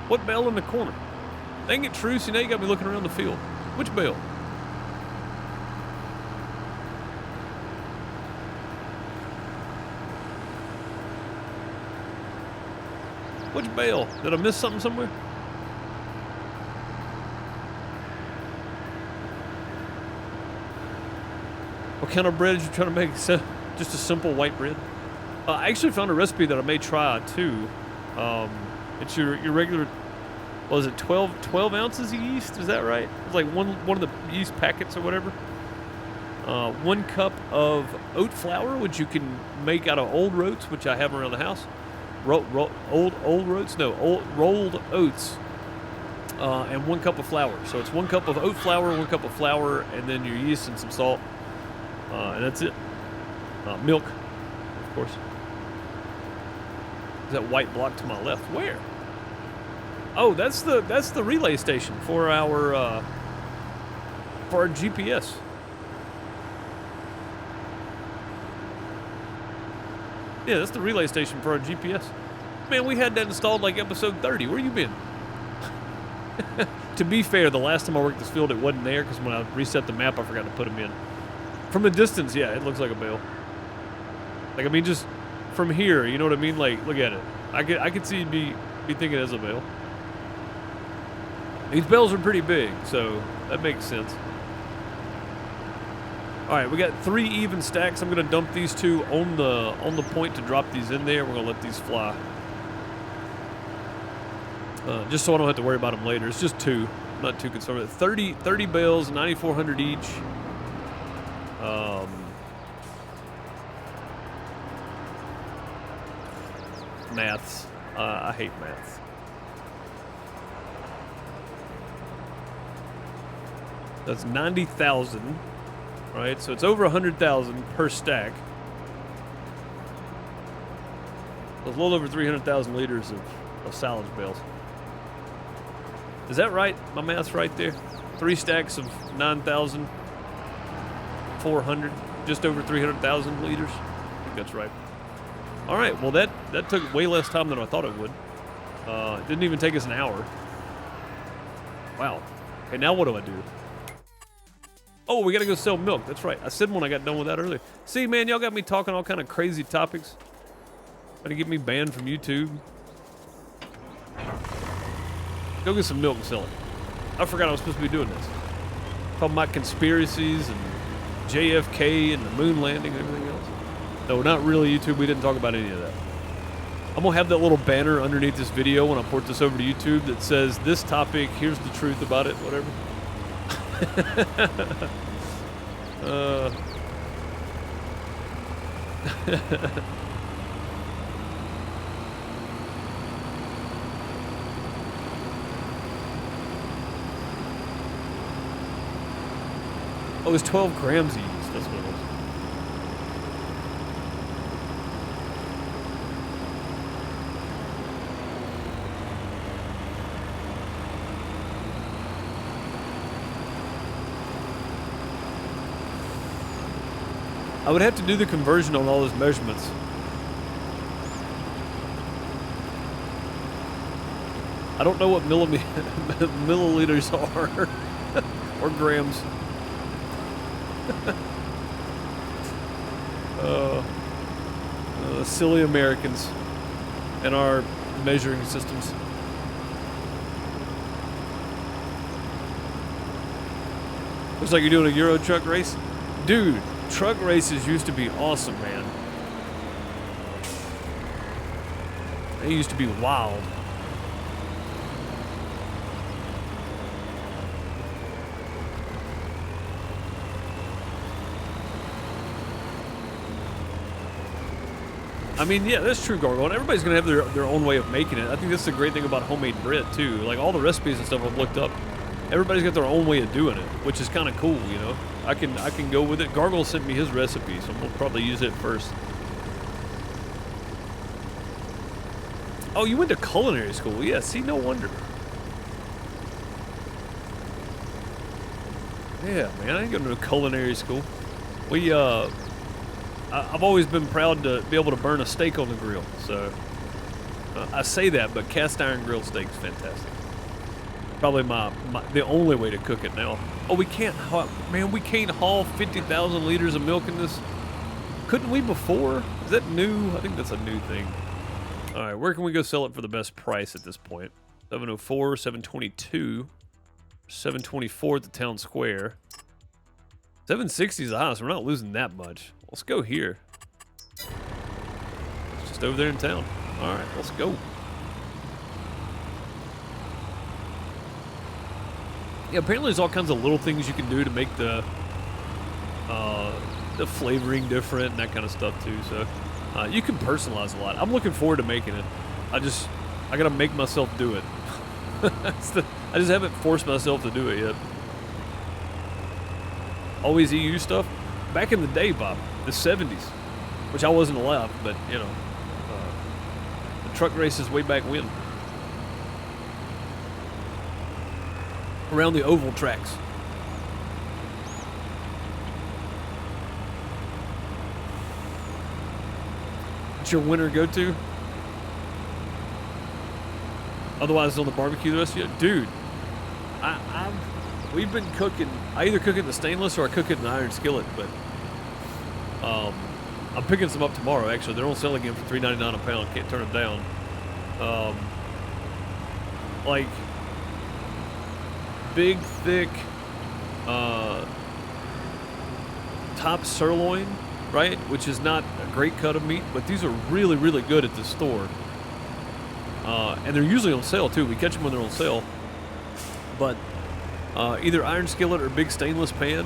What bale in the corner? Dang it, Truce. Now you got me looking around the field. Which bale? Which bale? Did I miss something somewhere? What kind of bread are you trying to make? Just a simple white bread? I actually found a recipe that I may try too. It's your regular, what is it, 12 ounces of yeast? Is that right? It's like one of the yeast packets or whatever. 1 cup of oat flour, which you can make out of old roats, which I have around the house. Rolled oats. and 1 cup of flour. So it's 1 cup of oat flour, 1 cup of flour, and then your yeast and some salt, and that's it. Milk, of course. Is that white block to my left? Where? Oh, that's the relay station for our GPS. Yeah, that's the relay station for our GPS. Man, we had that installed like episode 30. Where you been? To be fair, the last time I worked this field, it wasn't there because when I reset the map, I forgot to put them in. From a distance, yeah, it looks like a bale. Like, I mean, just from here, you know what I mean? Like, look at it. I could see be thinking it as a bale. These bales are pretty big, so that makes sense. All right, we got 3 even stacks. I'm gonna dump these 2 on the point to drop these in there. We're gonna let these fly. Just so I don't have to worry about them later. It's just 2. I'm not too concerned with it. 30 bales, 9,400 each. Maths. I hate maths. That's 90,000, right? So it's over 100,000 per stack. So it's a little over 300,000 liters of silage bales. Is that right? My math's right there. 3 stacks of 9,400, just over 300,000 liters. I think that's right. All right. Well, that took way less time than I thought it would. It didn't even take us an hour. Wow. Okay, now what do I do? Oh, we gotta go sell milk. That's right. I said when I got done with that earlier. See, man, y'all got me talking all kind of crazy topics. Trying to get me banned from YouTube. Go get some milk and sell it. I forgot I was supposed to be doing this. Talking about conspiracies and JFK and the moon landing and everything else. No, not really, YouTube. We didn't talk about any of that. I'm gonna have that little banner underneath this video when I port this over to YouTube that says, this topic, here's the truth about it, whatever. Oh, it's 12 grams of yeast. That's what it was. I would have to do the conversion on all those measurements. I don't know what milliliters are or grams. Silly Americans and our measuring systems. Looks like you're doing a Euro truck race. Dude, truck races used to be awesome, man. They used to be wild. I mean, yeah, that's true, Gargoyle. And everybody's going to have their own way of making it. I think that's the great thing about homemade bread, too. Like, all the recipes and stuff I've looked up, everybody's got their own way of doing it, which is kind of cool, you know? I can go with it. Gargoyle sent me his recipe, so we'll probably use it first. Oh, you went to culinary school. Yeah, see, no wonder. Yeah, man, I ain't going to culinary school. I've always been proud to be able to burn a steak on the grill. So I say that, but cast iron grilled steak's fantastic. Probably the only way to cook it now. Oh, we can't haul 50,000 liters of milk in this. Couldn't we before? Is that new? I think that's a new thing. All right, where can we go sell it for the best price at this point? 704, 722, 724 at the town square. 760 is the highest. We're not losing that much. Let's go here. It's just over there in town. All right, let's go. Yeah, apparently there's all kinds of little things you can do to make the flavoring different and that kind of stuff too. So you can personalize a lot. I'm looking forward to making it. I gotta make myself do it. I just haven't forced myself to do it yet. Always EU stuff. Back in the day, Bob, the 70s, which I wasn't allowed, but you know, the truck races way back when. Around the oval tracks. What's your winter go-to? Otherwise, on the barbecue the rest of you, dude. We've been cooking. I either cook it in the stainless or I cook it in the iron skillet. But I'm picking some up tomorrow. Actually, they're on sale again for $3.99 a pound. Can't turn them down. Like big, thick, top sirloin, right? Which is not a great cut of meat, but these are really, really good at the store. And they're usually on sale too. We catch them when they're on sale. But either iron skillet or big stainless pan,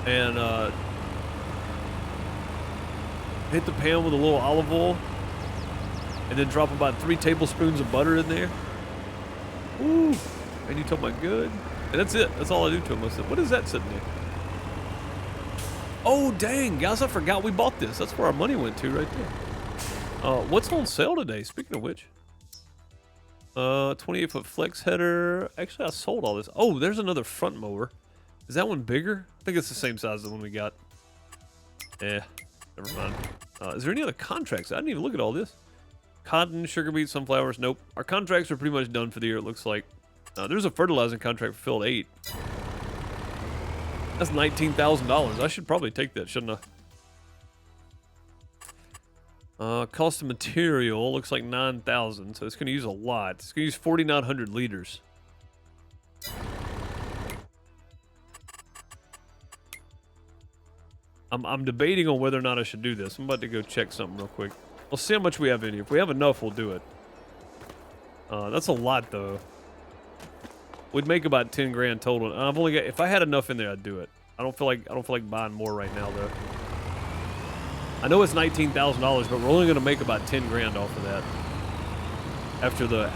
and hit the pan with a little olive oil, and then drop about 3 tablespoons of butter in there. Ooh, and you talking about good. And that's it. That's all I do to them. I said, what is that sitting there? Oh, dang, guys, I forgot we bought this. That's where our money went to right there. What's on sale today, speaking of which? 28-foot flex header. Actually, I sold all this. Oh, there's another front mower. Is that one bigger? I think it's the same size as the one we got. Eh, never mind. Is there any other contracts? I didn't even look at all this. Cotton, sugar beet, sunflowers. Nope. Our contracts are pretty much done for the year, it looks like. There's a fertilizing contract for field 8. That's $19,000. I should probably take that, shouldn't I? Cost of material looks like 9,000, so it's going to use a lot. It's going to use 4,900 liters. I'm debating on whether or not I should do this. I'm about to go check something real quick. We'll see how much we have in here. If we have enough, we'll do it. That's a lot, though. We'd make about 10 grand total. And I've only got. If I had enough in there, I'd do it. I don't feel like buying more right now, though. I know it's $19,000, but we're only going to make about 10 grand off of that. After the,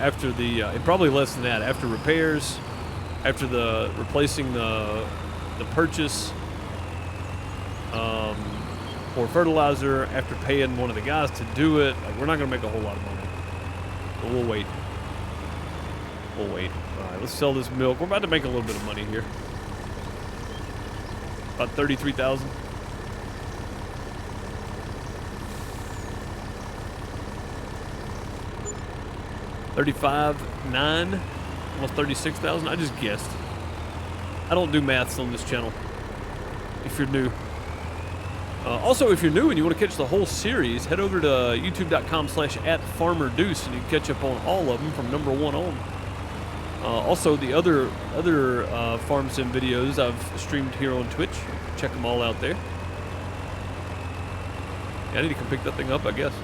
and probably less than that. After repairs, after the replacing the purchase, or fertilizer, after paying one of the guys to do it, like, we're not going to make a whole lot of money. But we'll wait. We'll wait. All right, let's sell this milk. We're about to make a little bit of money here. About 33,000. $35,900, almost $36,000. I just guessed. I don't do maths on this channel. If you're new. Also, if you're new and you want to catch the whole series, head over to youtube.com/@FarmerDeuce and you can catch up on all of them from number 1 on. Also, the other farm sim videos I've streamed here on Twitch. Check them all out there. Yeah, I need to come pick that thing up, I guess.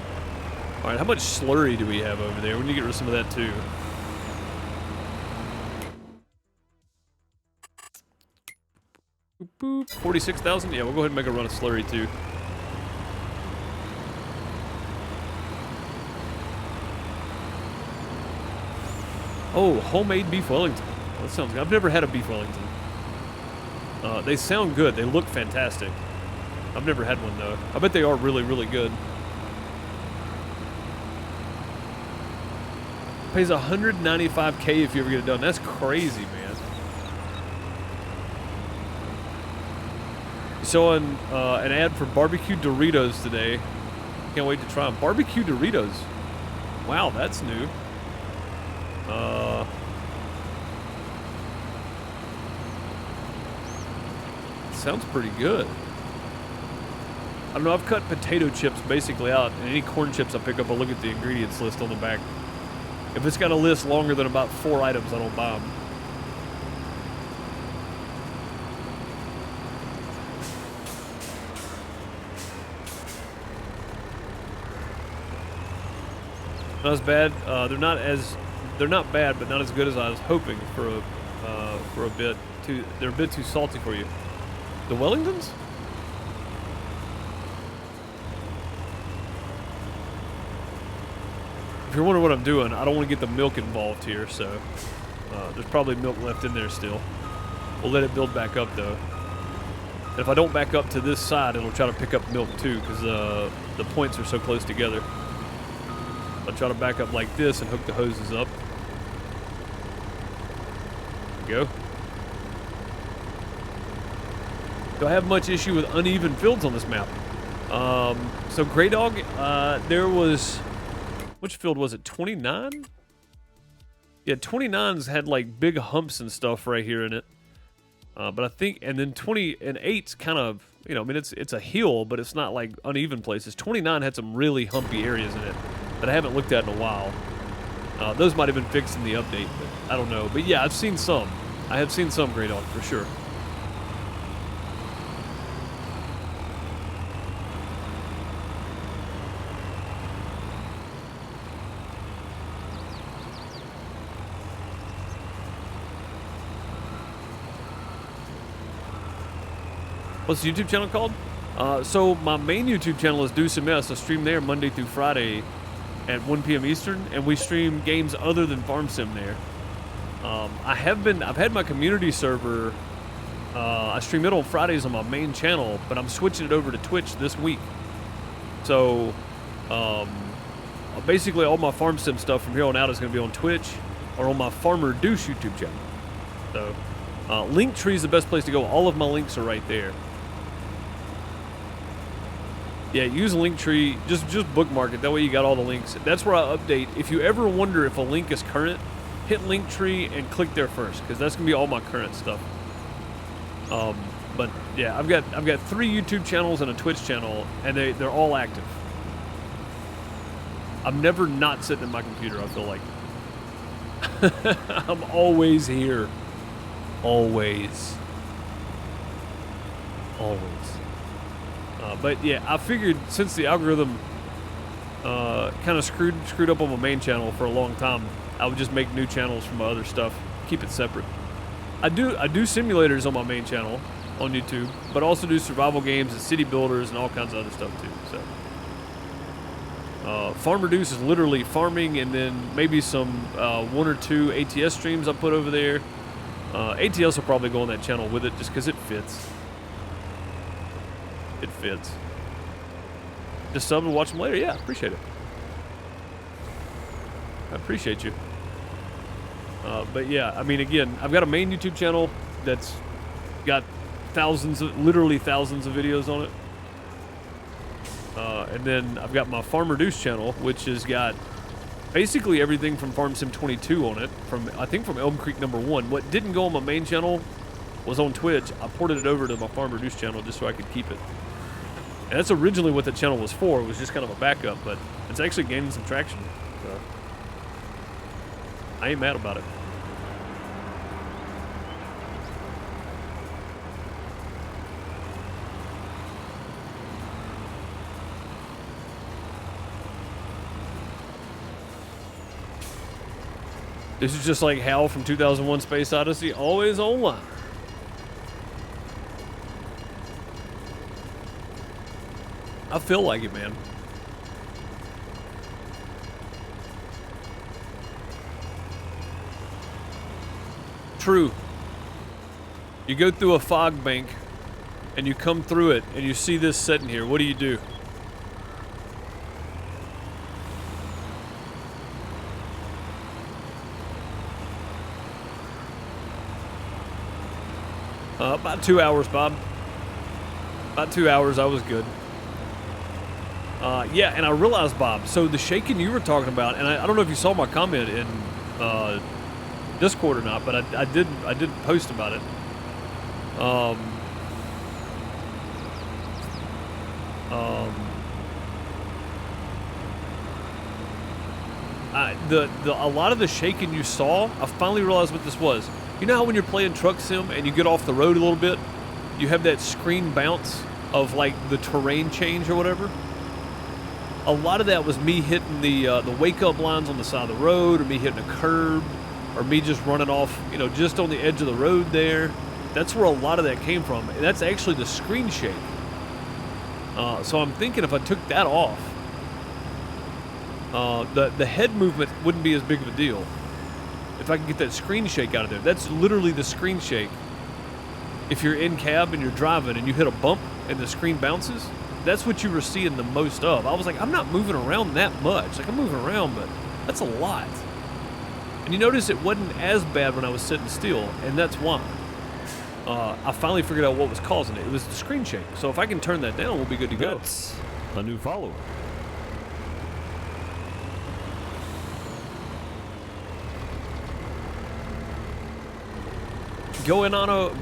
All right, how much slurry do we have over there? We need to get rid of some of that too. Boop, boop. 46,000. Yeah, we'll go ahead and make a run of slurry too. Oh, homemade beef Wellington. That sounds good. I've never had a beef Wellington. They sound good. They look fantastic. I've never had one though. I bet they are really, really good. Pays $195K if you ever get it done. That's crazy, man. Saw an ad for barbecue Doritos today. Can't wait to try them. Barbecue Doritos. Wow, that's new. Sounds pretty good. I don't know, I've cut potato chips basically out, and any corn chips I pick up, I'll look at the ingredients list on the back. If it's got a list longer than about 4 items, I don't buy them. Not as bad. They're not bad, but not as good as I was hoping for a bit. They're a bit too salty for you. The Wellingtons? If you're wondering what I'm doing, I don't want to get the milk involved here, so There's probably milk left in there still. We'll let it build back up though. If I don't back up to this side, it'll try to pick up milk too, because the points are so close together. I'll try to back up like this and hook the hoses up. There we go. Do I have much issue with uneven fields on this map? So Grey Dog, there was, which field was it? 29? Yeah, 29's had like big humps and stuff right here in it. But I think, and then 20 and 8's kind of, you know, I mean, it's a hill, but it's not like uneven places. 29 had some really humpy areas in it that I haven't looked at in a while. Those might have been fixed in the update, but I don't know. But yeah, I've seen some. I have seen some Grey Dog for sure. What's the YouTube channel called? So my main YouTube channel is Do Some Mess. I stream there Monday through Friday at 1 p.m. Eastern, and we stream games other than Farm Sim there. I've had my community server. I stream it on Fridays on my main channel, but I'm switching it over to Twitch this week. So basically all my Farm Sim stuff from here on out is going to be on Twitch or on my Farmer Deuce YouTube channel. So Linktree is the best place to go. All of my links are right there. Yeah, use Linktree. Just bookmark it. That way you got all the links. That's where I update. If you ever wonder if a link is current, hit Linktree and click there first, because that's gonna be all my current stuff. But yeah, I've got 3 YouTube channels and a Twitch channel, and they're all active. I'm never not sitting at my computer. I feel like I'm always here. Always. But yeah, I figured since the algorithm kind of screwed up on my main channel for a long time, I would just make new channels for my other stuff, keep it separate. I do simulators on my main channel on YouTube, but also do survival games and city builders and all kinds of other stuff too. So Farmer Deuce is literally farming, and then maybe some 1 or 2 ATS streams I put over there. ATS will probably go on that channel with it just because it fits. It fits. Just sub and watch them later. Yeah, appreciate it. I appreciate you. But yeah, I mean, again, I've got a main YouTube channel that's got literally thousands of videos on it. And then I've got my Farmer Deuce channel, which has got basically everything from Farm Sim 22 on it, I think from Elm Creek #1. What didn't go on my main channel was on Twitch. I ported it over to my Farmer Deuce channel just so I could keep it. And that's originally what the channel was for. It was just kind of a backup, but it's actually gaining some traction. So I ain't mad about it. This is just like Hal from 2001 Space Odyssey, always online. I feel like it, man. True. You go through a fog bank and you come through it and you see this sitting here. What do? About 2 hours, Bob. About 2 hours, I was good. Yeah, and I realized, Bob, so the shaking you were talking about, and I don't know if you saw my comment in Discord or not, but I did post about it. A lot of the shaking you saw, I finally realized what this was. You know how when you're playing Truck Sim and you get off the road a little bit, you have that screen bounce of like the terrain change or whatever? A lot of that was me hitting the wake-up lines on the side of the road, or me hitting a curb, or me just running off, you know, just on the edge of the road there. That's where a lot of that came from. And that's actually the screen shake. So I'm thinking if I took that off, the head movement wouldn't be as big of a deal. if I can get that screen shake out of there. That's literally the screen shake. If you're in cab and you're driving and you hit a bump and the screen bounces, that's what you were seeing the most of. I was like, I'm not moving around that much. Like, I'm moving around, but that's a lot. And you notice it wasn't as bad when I was sitting still, and that's why. I finally figured out what was causing it. It was the screen shake. So if I can turn that down, we'll be good to go. That's a new follower. Goiano?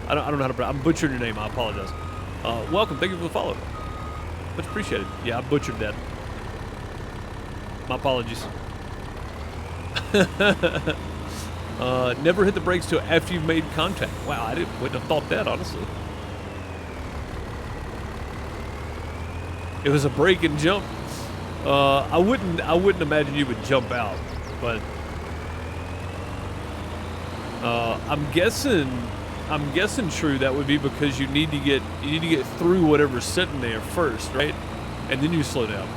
I don't know how to pronounce. I'm butchering your name. I apologize. Welcome. Thank you for the follow. Much appreciated. Yeah, I butchered that. My apologies. Never hit the brakes till after you've made contact. Wow, wouldn't have thought that, honestly. It was a break and jump. I wouldn't imagine you would jump out, but I'm guessing true that would be because you need to get through whatever's sitting there first, right? And then you slow down.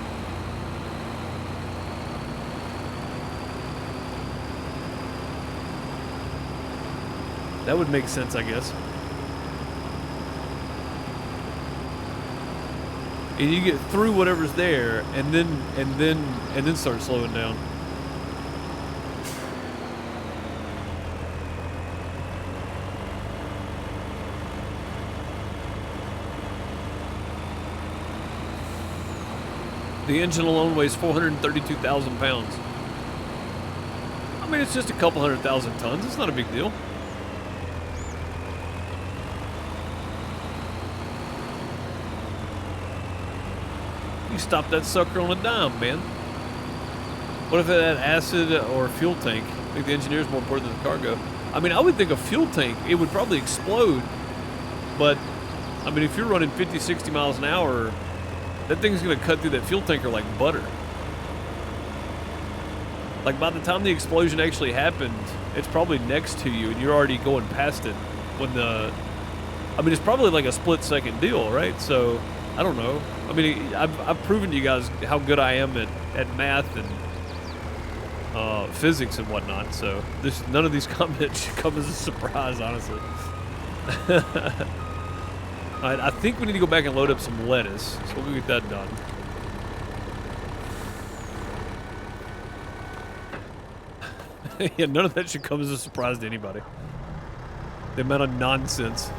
That would make sense, I guess. And you get through whatever's there, and then start slowing down. The engine alone weighs 432,000 pounds. I mean, it's just a couple 100,000 tons. It's not a big deal. You stop that sucker on a dime, man. What if it had acid or a fuel tank? I think the engineer is more important than the cargo. I mean, I would think a fuel tank, it would probably explode. But, I mean, if you're running 50, 60 miles an hour, that thing's going to cut through that fuel tanker like butter. Like, by the time the explosion actually happened, it's probably next to you and you're already going past it when I mean, it's probably like a split-second deal, right? So, I don't know. I mean, I've proven to you guys how good I am at math and physics and whatnot, so none of these comments should come as a surprise, honestly. Alright, I think we need to go back and load up some lettuce, so we'll go get that done. Yeah, none of that should come as a surprise to anybody. The amount of nonsense.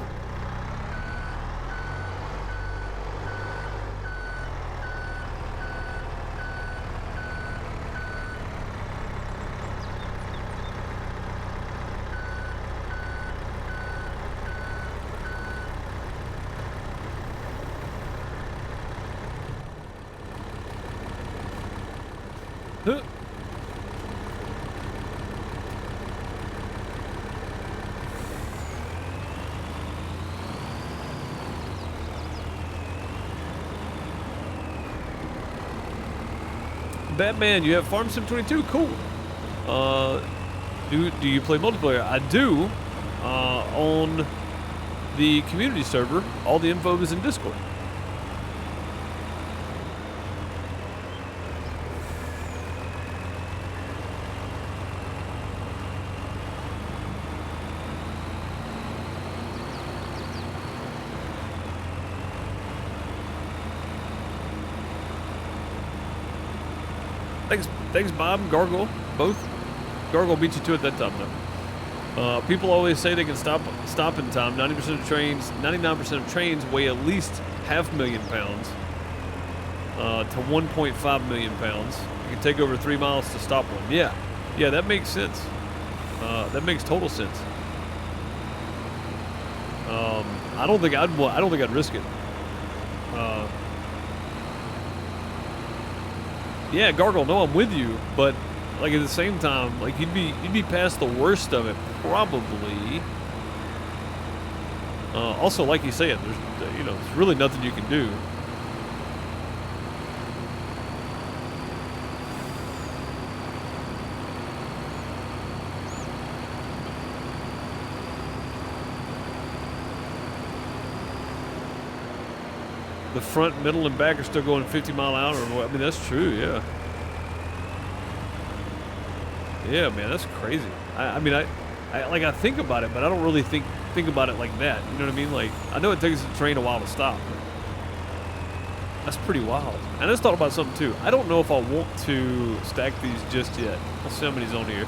Huh. Batman, you have Farm Sim 22? Cool. Do you play multiplayer? I do. On the community server. All the info is in Discord. Thanks, Bob, Gargle, both. Gargle beat you to it that time, though. People always say they can stop in time. 90% of trains, 99% of trains weigh at least 500,000 pounds to 1.5 million pounds. You can take over 3 miles to stop one. Yeah, that makes sense. That makes total sense. I don't think I'd risk it. Yeah, Gargle, no, I'm with you, but like at the same time, like you'd be past the worst of it probably. Also, like you said, there's really nothing you can do. The front, middle, and back are still going 50 mile an hour. I mean, that's true, yeah. Yeah, man, that's crazy. I mean, I think about it, but I don't really think about it like that. You know what I mean? Like, I know it takes the train a while to stop, but that's pretty wild. And I just thought about something too. I don't know if I want to stack these just yet. Let's see how many's on here.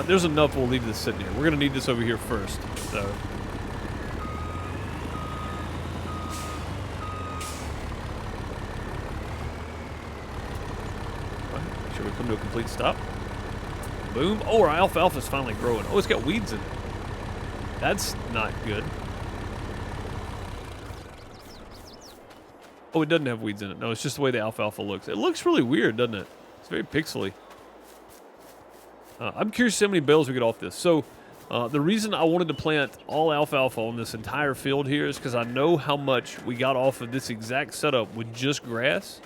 There's enough. We'll leave this sitting here. We're gonna need this over here first. So. Make sure we come to a complete stop. Boom. Oh, our alfalfa's finally growing. Oh, it's got weeds in it. That's not good. Oh, it doesn't have weeds in it. No, it's just the way the alfalfa looks. It looks really weird, doesn't it? It's very pixely. I'm curious how many bales we get off this. So, the reason I wanted to plant all alfalfa on this entire field here is because I know how much we got off of this exact setup with just grass.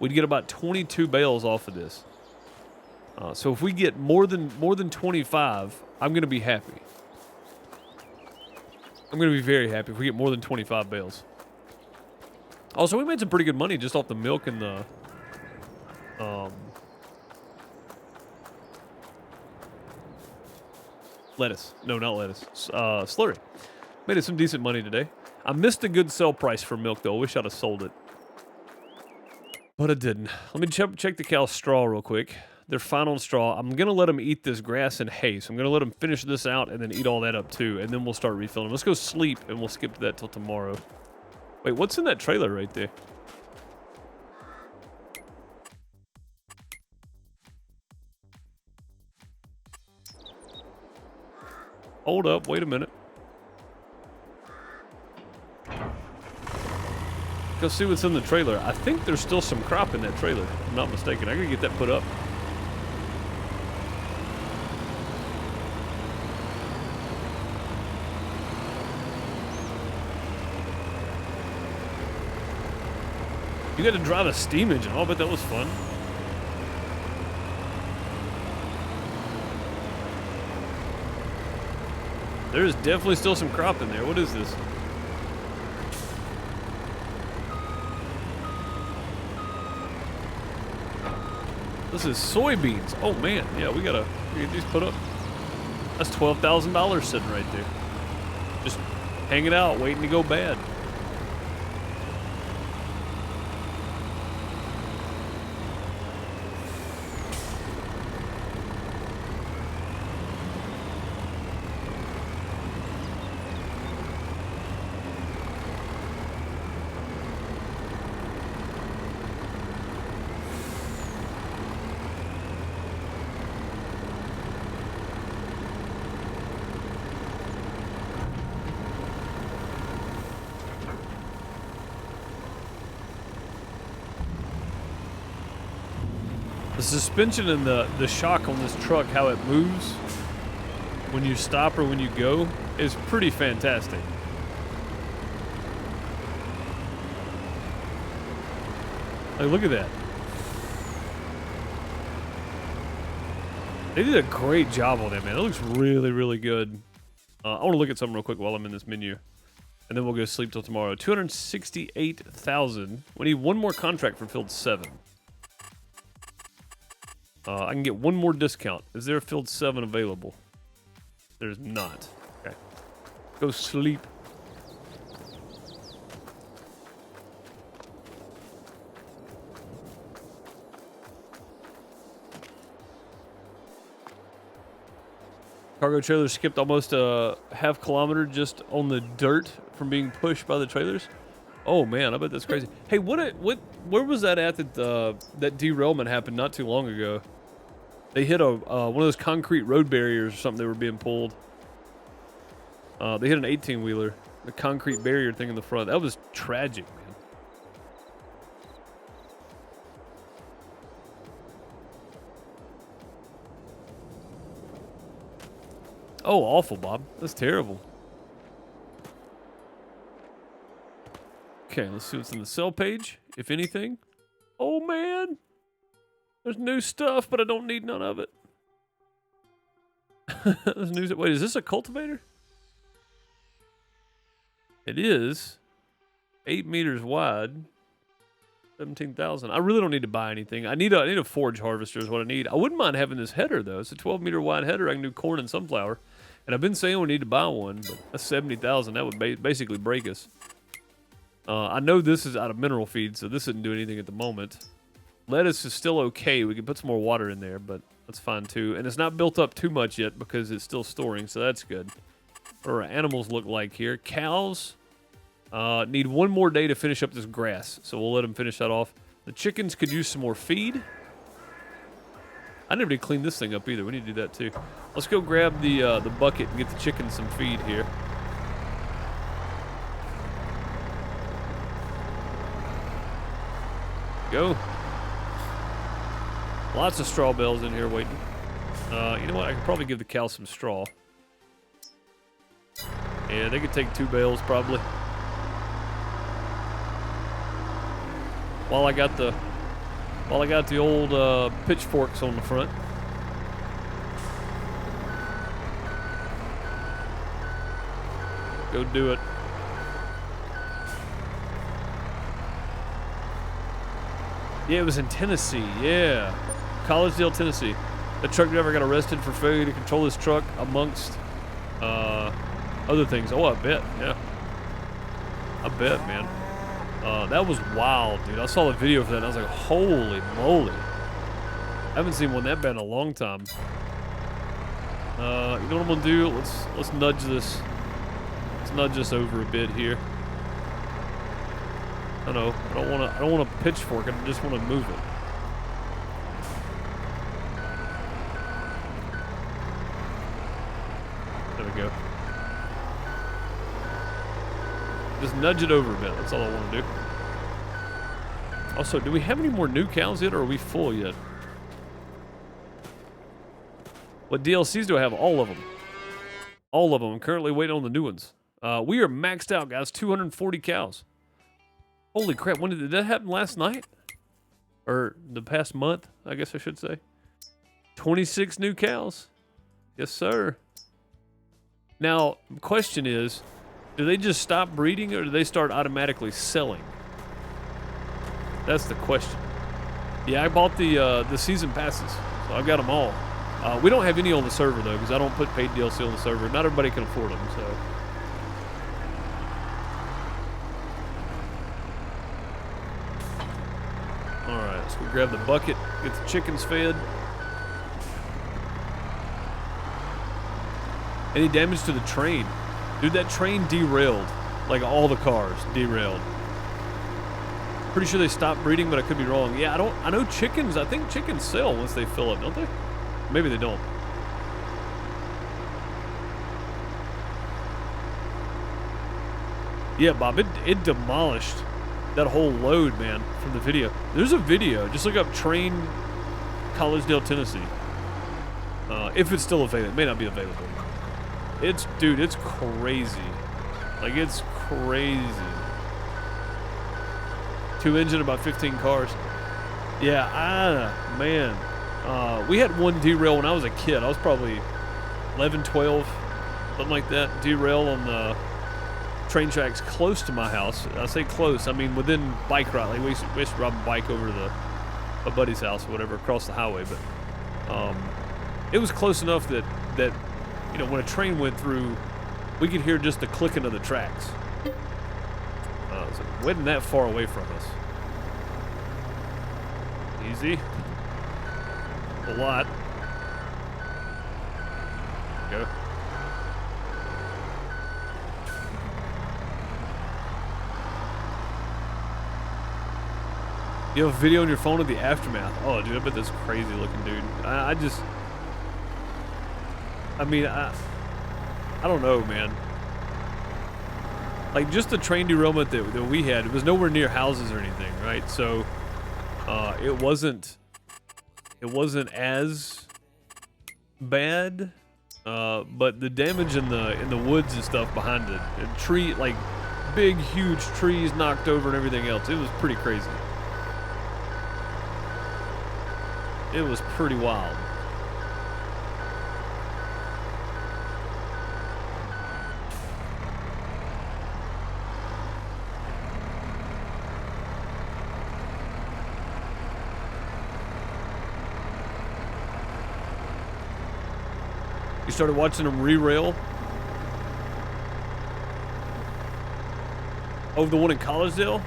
We'd get about 22 bales off of this. So if we get more than 25, I'm gonna be happy. I'm gonna be very happy if we get more than 25 bales. Also, we made some pretty good money just off the milk and the lettuce. No, not lettuce. Slurry. Made us some decent money today. I missed a good sell price for milk though. I wish I'd have sold it, but I didn't. Let me check the cow's straw real quick. They're fine on straw. I'm going to let them eat this grass and hay. So I'm going to let them finish this out and then eat all that up too. And then we'll start refilling. Let's go sleep and we'll skip that till tomorrow. Wait, what's in that trailer right there? Hold up. Wait a minute. Go see what's in the trailer. I think there's still some crop in that trailer. If I'm not mistaken. I got to get that put up. You got to drive a steam engine. Oh, I bet that was fun. There's definitely still some crop in there. What is this? This is soybeans. Oh man, yeah, we gotta get these put up. That's $12,000 sitting right there. Just hanging out, waiting to go bad. The suspension and the shock on this truck, how it moves when you stop or when you go, is pretty fantastic. Like, look at that. They did a great job on that, man. It looks really, really good. I want to look at something real quick while I'm in this menu. And then we'll go sleep till tomorrow. 268,000. We need one more contract for Field 7. I can get one more discount. Is there a Field 7 available? There's not. Okay. Go sleep. Cargo trailer skipped almost a half kilometer just on the dirt from being pushed by the trailers. Oh man, I bet that's crazy. Hey, where was that at that derailment happened not too long ago? They hit one of those concrete road barriers or something. They were being pulled. They hit an 18-wheeler, the concrete barrier thing in the front. That was tragic, man. Oh, awful, Bob. That's terrible. Okay, let's see what's in the sell page, if anything. Oh, man. There's new stuff, but I don't need none of it. There's new. Wait, is this a cultivator? It is. 8 meters wide. 17,000. I really don't need to buy anything. I need a forage harvester is what I need. I wouldn't mind having this header though. It's a 12-meter wide header. I can do corn and sunflower. And I've been saying we need to buy one, but that's 70,000. That would basically break us. I know this is out of mineral feed, so this isn't doing anything at the moment. Lettuce is still okay. We can put some more water in there, but that's fine too. And it's not built up too much yet because it's still storing, so that's good. What do our animals look like here? Cows need one more day to finish up this grass, so we'll let them finish that off. The chickens could use some more feed. I never did clean this thing up either. We need to do that too. Let's go grab the bucket and get the chickens some feed here. Go. Lots of straw bales in here waiting. You know what? I could probably give the cows some straw. Yeah, they could take 2 bales probably. While I got the old pitchforks on the front. Go do it. Yeah, it was in Tennessee. Yeah, Collegedale, Tennessee. The truck driver got arrested for failure to control his truck amongst other things. Oh, I bet. Yeah, I bet, man. That was wild, dude. I saw the video for that and I was like, holy moly. I haven't seen one that bad in a long time. You know what I'm gonna do? Let's nudge this. Let's nudge this over a bit here. I know. I don't want a pitchfork. I just want to move it. There we go. Just nudge it over a bit. That's all I want to do. Also, do we have any more new cows yet, or are we full yet? What DLCs do I have? All of them. All of them. I'm currently waiting on the new ones. We are maxed out, guys. 240 cows. Holy crap. When did that happen? Last night? Or the past month, I guess I should say. 26 new cows. Yes, sir. Now, the question is, do they just stop breeding or do they start automatically selling? That's the question. Yeah, I bought the season passes, so I've got them all. We don't have any on the server, though, because I don't put paid DLC on the server. Not everybody can afford them, so... Alright, so we grab the bucket, get the chickens fed. Any damage to the train? Dude, that train derailed. Like, all the cars derailed. Pretty sure they stopped breeding, but I could be wrong. Yeah, I know chickens, I think chickens sell once they fill up, don't they? Maybe they don't. Yeah, Bob, it demolished that whole load, man, from the video. There's a video. Just look up train Collegedale, Tennessee. If it's still available. It may not be available. Dude, it's crazy. Like, it's crazy. 2 engine, about 15 cars. Yeah, man. We had one derail when I was a kid. I was probably 11, 12, something like that. Derail on the train tracks close to my house. I say close, I mean within bike ride. Like we used to ride a bike over to a buddy's house or whatever across the highway. But it was close enough that you know, when a train went through, we could hear just the clicking of the tracks. So it wasn't that far away from us. Easy. A lot. Go. You have a video on your phone of the aftermath. Oh, dude, I bet that's crazy looking, dude. I mean, I don't know, man. Like, just the train derailment that we had, it was nowhere near houses or anything, right? So, it wasn't as bad, but the damage in the woods and stuff behind it, and like big, huge trees knocked over and everything else, it was pretty crazy. It was pretty wild. You started watching them re-rail? Oh, the one in Collegedale?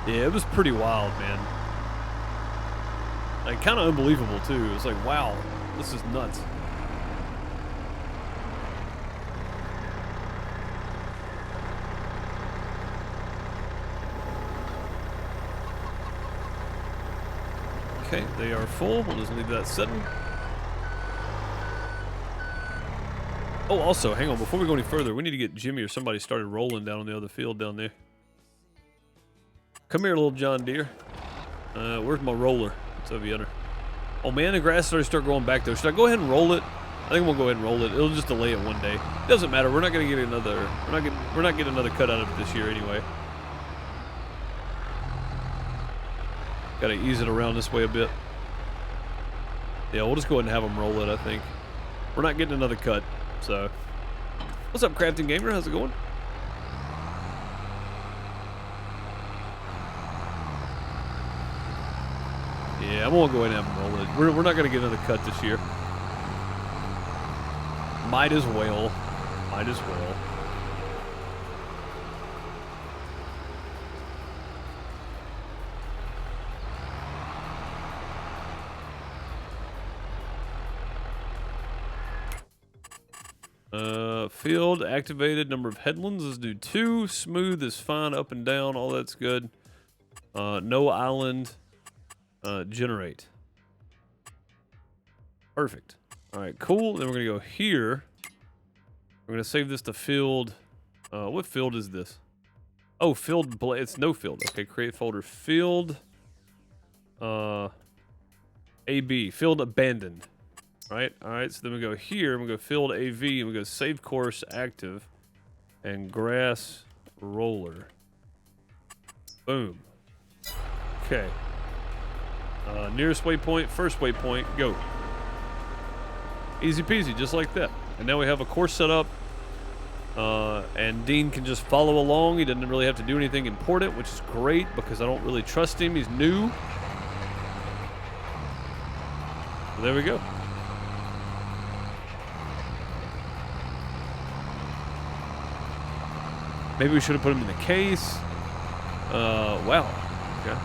Yeah, it was pretty wild, man. Like, kind of unbelievable, too. It's like, wow, this is nuts. Okay, they are full. We'll just leave that sitting. Oh, also, hang on. Before we go any further, we need to get Jimmy or somebody started rolling down on the other field down there. Come here, little John Deere. Where's my roller? It's over yonder. Oh, man, the grass started to start growing back, though. Should I go ahead and roll it? I think we'll go ahead and roll it. It'll just delay it one day. Doesn't matter. We're not going to get another... We're not getting another cut out of it this year anyway. Got to ease it around this way a bit. Yeah, we'll just go ahead and have them roll it, I think. We're not getting another cut, so... What's up, Crafting Gamer? How's it going? Yeah, I'm gonna go ahead and have them roll it. We're not gonna get another cut this year. Might as well. Might as well. Field activated. Number of headlands. Let's do 2. Smooth is fine. Up and down. All that's good. No island. Generate. Perfect. All right, cool. Then we're gonna go here. We're gonna save this to field. What field is this? Oh, field. It's no field. Okay, create folder. Field. AB. Field abandoned. Right. All right. So then we go here. And we go field AV. And we go save course active, and grass roller. Boom. Okay. Nearest waypoint, first waypoint, go. Easy peasy, just like that. And now we have a course set up, and Dean can just follow along. He doesn't really have to do anything important, which is great because I don't really trust him. He's new. So there we go. Maybe we should have put him in the case. Wow. Okay.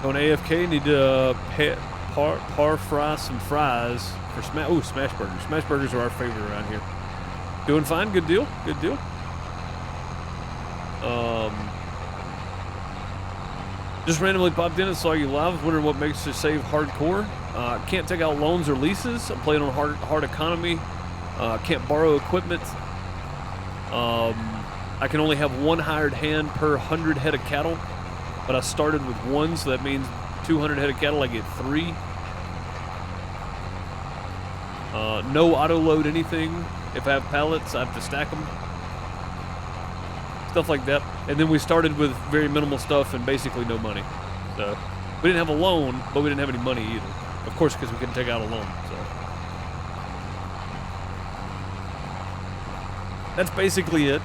On AFK, need to par fry some fries for smash burgers. Smash burgers are our favorite around here. Doing fine, good deal, good deal. Just randomly popped in and saw you live. Wondering what makes you save hardcore. Can't take out loans or leases. I'm playing on hard economy. Can't borrow equipment. I can only have 1 hired hand per 100 head of cattle. But I started with 1, so that means 200 head of cattle, I get 3. No auto load anything. If I have pallets, I have to stack them. Stuff like that. And then we started with very minimal stuff and basically no money. So we didn't have a loan, but we didn't have any money either. Of course, because we couldn't take out a loan. So that's basically it.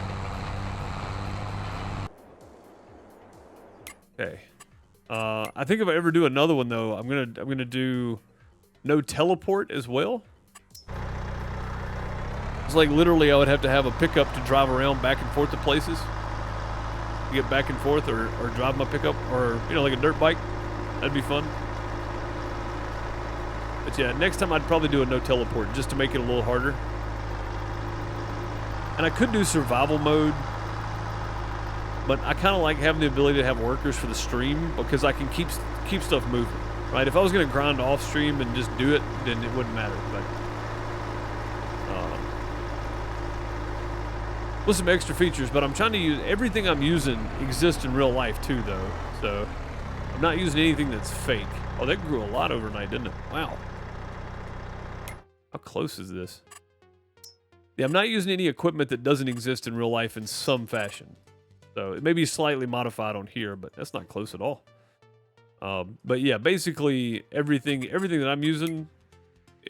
Okay. I think if I ever do another one though, I'm gonna do no teleport as well. It's like literally I would have to have a pickup to drive around back and forth to places. To get back and forth or drive my pickup or, you know, like a dirt bike. That'd be fun. But yeah, next time I'd probably do a no teleport just to make it a little harder. And I could do survival mode. But I kind of like having the ability to have workers for the stream because I can keep stuff moving, right? If I was going to grind off stream and just do it, then it wouldn't matter. But with some extra features, but I'm trying to use everything I'm using exists in real life too, though. So I'm not using anything that's fake. Oh, that grew a lot overnight, didn't it? Wow. How close is this? Yeah, I'm not using any equipment that doesn't exist in real life in some fashion. So it may be slightly modified on here, but that's not close at all. But yeah, basically everything that I'm using,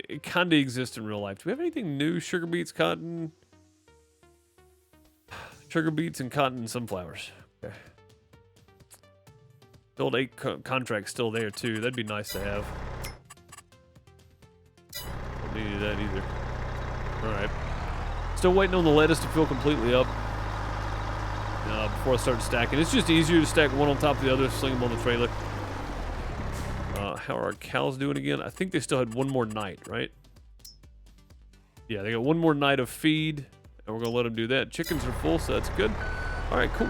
it kind of exists in real life. Do we have anything new? Sugar beets, cotton, sugar beets, and cotton and sunflowers. Okay. Build 8 contracts still there too. That'd be nice to have. Don't need that either. All right. Still waiting on the lettuce to fill completely up before I start stacking. It's just easier to stack one on top of the other, sling them on the trailer. How are our cows doing again? I think they still had one more night, right? Yeah, they got one more night of feed, and we're going to let them do that. Chickens are full, so that's good. All right, cool.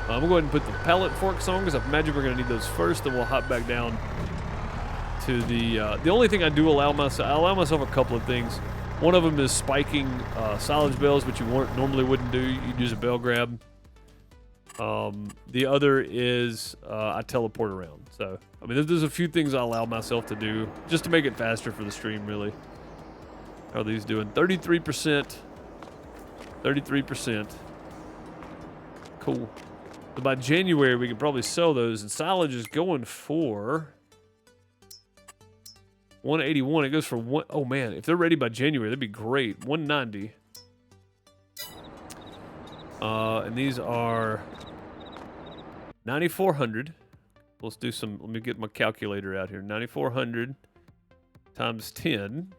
I'm going to go ahead and put the pallet forks on, because I imagine we're going to need those first, then we'll hop back down to the only thing I do allow myself a couple of things. One of them is spiking silage bales, which you normally wouldn't do. You'd use a bale grab. The other is I teleport around. So, I mean, there's a few things I allow myself to do just to make it faster for the stream, really. How are these doing? 33%. 33%. Cool. So by January, we can probably sell those. And silage is going for 181. It goes for one. Oh man, if they're ready by January, that'd be great. 190. And these are 9,400. Let's do some. Let me get my calculator out here. 9,400 times 10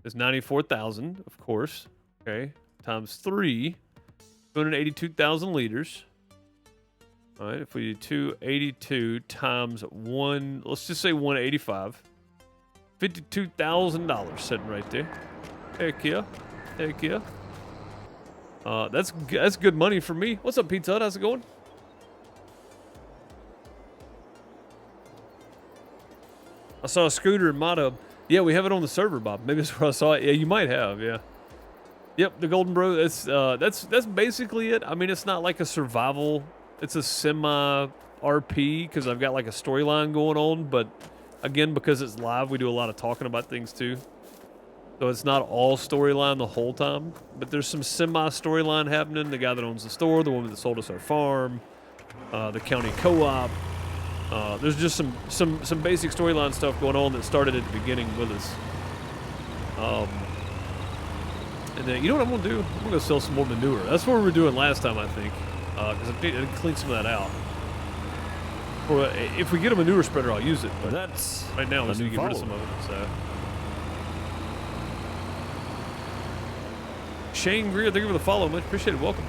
is 94,000, of course. Okay, times 3, 282,000 liters. All right, if we do 282 times 1, let's just say 185. $52,000 sitting right there. Heck yeah. Heck yeah. That's good money for me. What's up, Pizza Hut? How's it going? I saw a scooter in Motto. Yeah, we have it on the server, Bob. Maybe that's where I saw it. Yeah, you might have, yeah. Yep, the Golden Bro, that's basically it. I mean, it's not like a survival. It's a semi-RP because I've got like a storyline going on, but again, because it's live, we do a lot of talking about things too. So it's not all storyline the whole time, but there's some semi-storyline happening. The guy that owns the store, the woman that sold us our farm, the county co-op. There's just some basic storyline stuff going on that started at the beginning with us. And then, you know what I'm going to do? I'm going to go sell some more manure. That's what we were doing last time, I think, because I need to clean some of that out. If we get a manure spreader, I'll use it. But That's right now, we need to get rid of some of it. So. Shane Greer, thank you for the follow. Much appreciated. Welcome.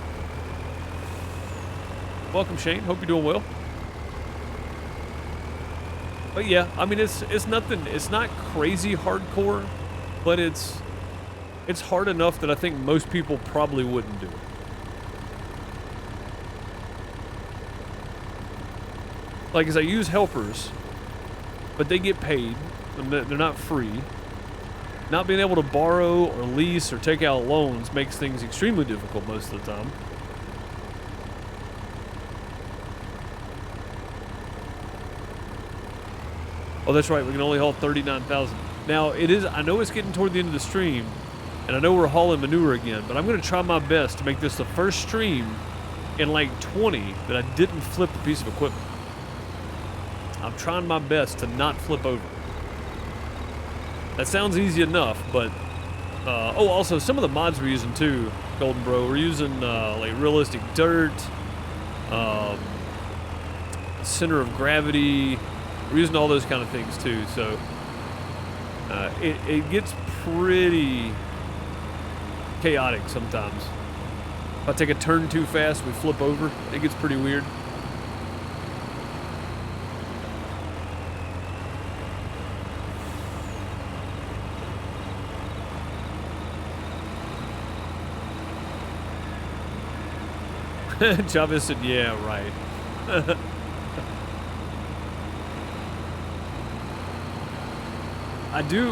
Welcome, Shane. Hope you're doing well. But yeah, I mean, it's nothing. It's not crazy hardcore, but it's hard enough that I think most people probably wouldn't do it. Like, as I use helpers, but they get paid. They're not free. Not being able to borrow or lease or take out loans makes things extremely difficult most of the time. Oh, that's right. We can only haul 39,000. Now, I know it's getting toward the end of the stream, and I know we're hauling manure again, but I'm going to try my best to make this the first stream in like 20 that I didn't flip a piece of equipment. I'm trying my best to not flip over. That sounds easy enough, but... also, some of the mods we're using too, Golden Bro. We're using like realistic dirt, center of gravity. We're using all those kind of things too, so... it gets pretty chaotic sometimes. If I take a turn too fast, we flip over. It gets pretty weird. Chavez said, yeah, right.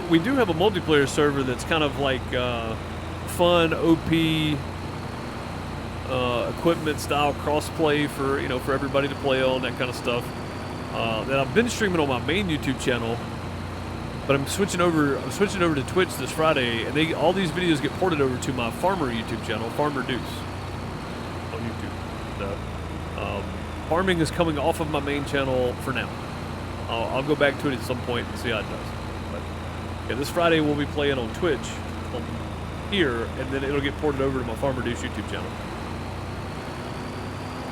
We do have a multiplayer server that's kind of like fun, OP, equipment style crossplay for everybody to play on, that kind of stuff. That I've been streaming on my main YouTube channel, but I'm switching over to Twitch this Friday, and all these videos get ported over to my farmer YouTube channel, Farmer Deuce, on YouTube. So, farming is coming off of my main channel for now. I'll go back to it at some point and see how it does. But yeah, this Friday we'll be playing on Twitch here, and then it'll get ported over to my Farmer Deuce YouTube channel.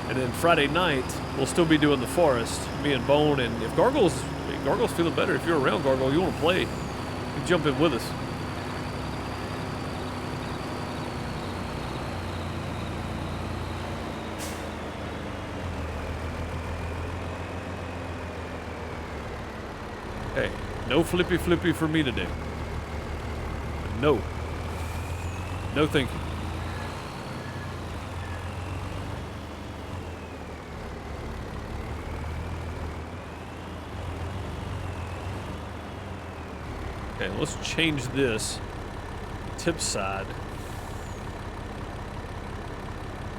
And then Friday night we'll still be doing the forest, me and Bone. And if Gargoyle's feeling better, if you're around Gargoyle, you want to play, you can jump in with us. Hey, no flippy for me today. No. No thank you. Okay, let's change this tip side.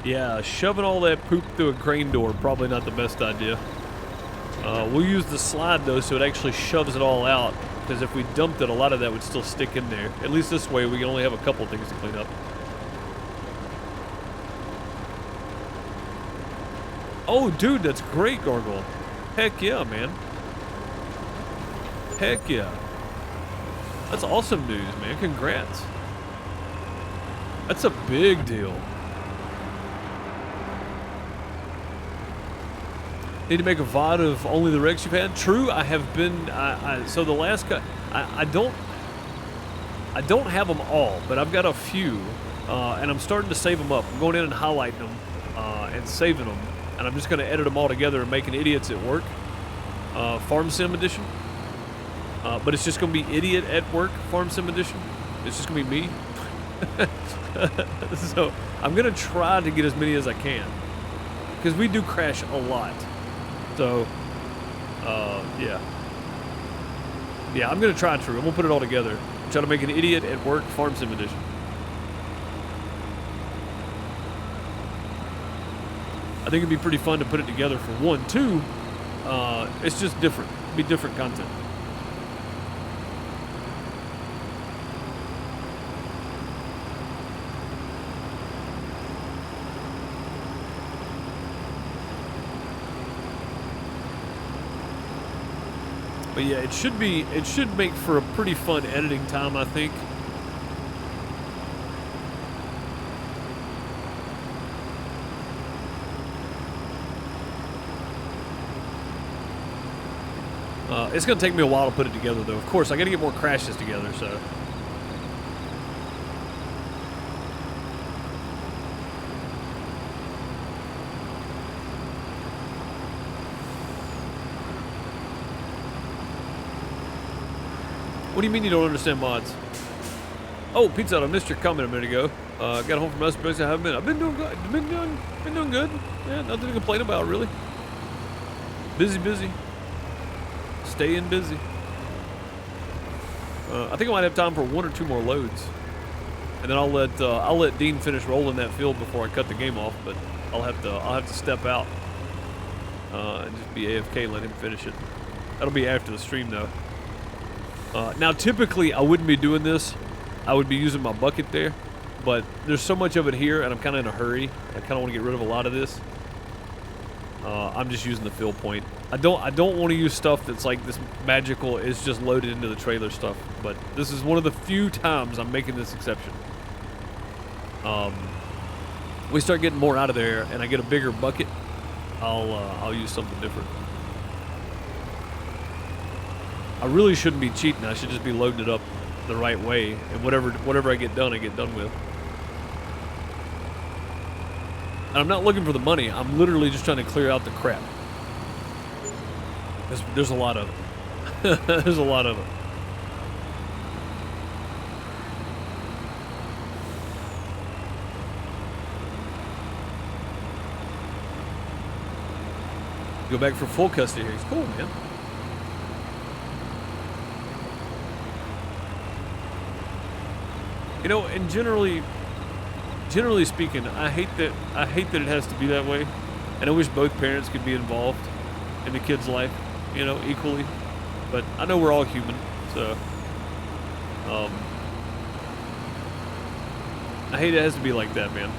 Yeah, shoving all that poop through a crane door, probably not the best idea. We'll use the slide though, so it actually shoves it all out, because if we dumped it, a lot of that would still stick in there. At least this way we can only have a couple things to clean up. Oh dude, that's great, Gargoyle. Heck yeah, man. Heck yeah. That's awesome news, man. Congrats. That's a big deal. Need to make a VOD of only the wrecks you've had? True, I have been, so the last guy, I don't have them all, but I've got a few, and I'm starting to save them up. I'm going in and highlighting them, and saving them, and I'm just going to edit them all together and making idiots at work, Farm Sim Edition. But it's just going to be Idiot at Work Farm Sim Edition. It's just going to be me. So I'm going to try to get as many as I can, because we do crash a lot. So, yeah. Yeah, I'm going to try through. I'm going to put it all together. Try to make an Idiot at Work Farm Sim Edition. I think it'd be pretty fun to put it together for one. Two, it's just different. It'd be different content. But yeah, it should make for a pretty fun editing time, I think. It's gonna take me a while to put it together though. Of course, I gotta get more crashes together, so. What do you mean you don't understand mods? Oh, Pizza Hut, I missed your comment a minute ago. Got home from us, I haven't been. I've been doing good. Been doing good. Yeah, nothing to complain about, really. Busy. Staying busy. I think I might have time for one or two more loads, and then I'll let Dean finish rolling that field before I cut the game off. But I'll have to step out and just be AFK and let him finish it. That'll be after the stream though. Now, typically, I wouldn't be doing this. I would be using my bucket there, but there's so much of it here, and I'm kind of in a hurry. I kind of want to get rid of a lot of this. I'm just using the fill point. I don't want to use stuff that's like this magical. It's just loaded into the trailer stuff. But this is one of the few times I'm making this exception. We start getting more out of there, and I get a bigger bucket. I'll use something different. I really shouldn't be cheating. I should just be loading it up the right way, and whatever I get done with. And I'm not looking for the money. I'm literally just trying to clear out the crap. There's a lot of it. There's a lot of it. Go back for full custody here. He's cool, man. You know, and generally speaking, I hate that it has to be that way, and I wish both parents could be involved in the kid's life, you know, equally. But I know we're all human, so I hate it has to be like that, man.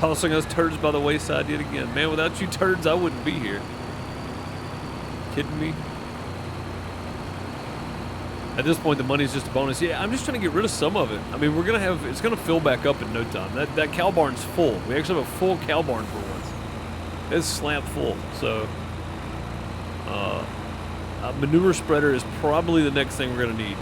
Tossing us turds by the wayside yet again. Man, without you turds, I wouldn't be here. Kidding me? At this point, the money's just a bonus. Yeah, I'm just trying to get rid of some of it. I mean, it's gonna fill back up in no time. That cow barn's full. We actually have a full cow barn for once. It's slap full. So, a manure spreader is probably the next thing we're gonna need.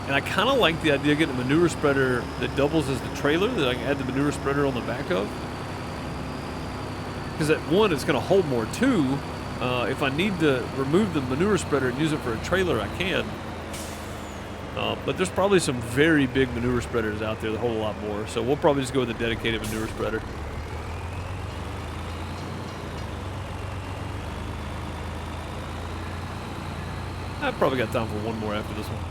And I kind of like the idea of getting a manure spreader that doubles as the trailer that I can add the manure spreader on the back of. Because at one, it's going to hold more. Two, if I need to remove the manure spreader and use it for a trailer, I can. But there's probably some very big manure spreaders out there that hold a lot more. So we'll probably just go with a dedicated manure spreader. I've probably got time for one more after this one.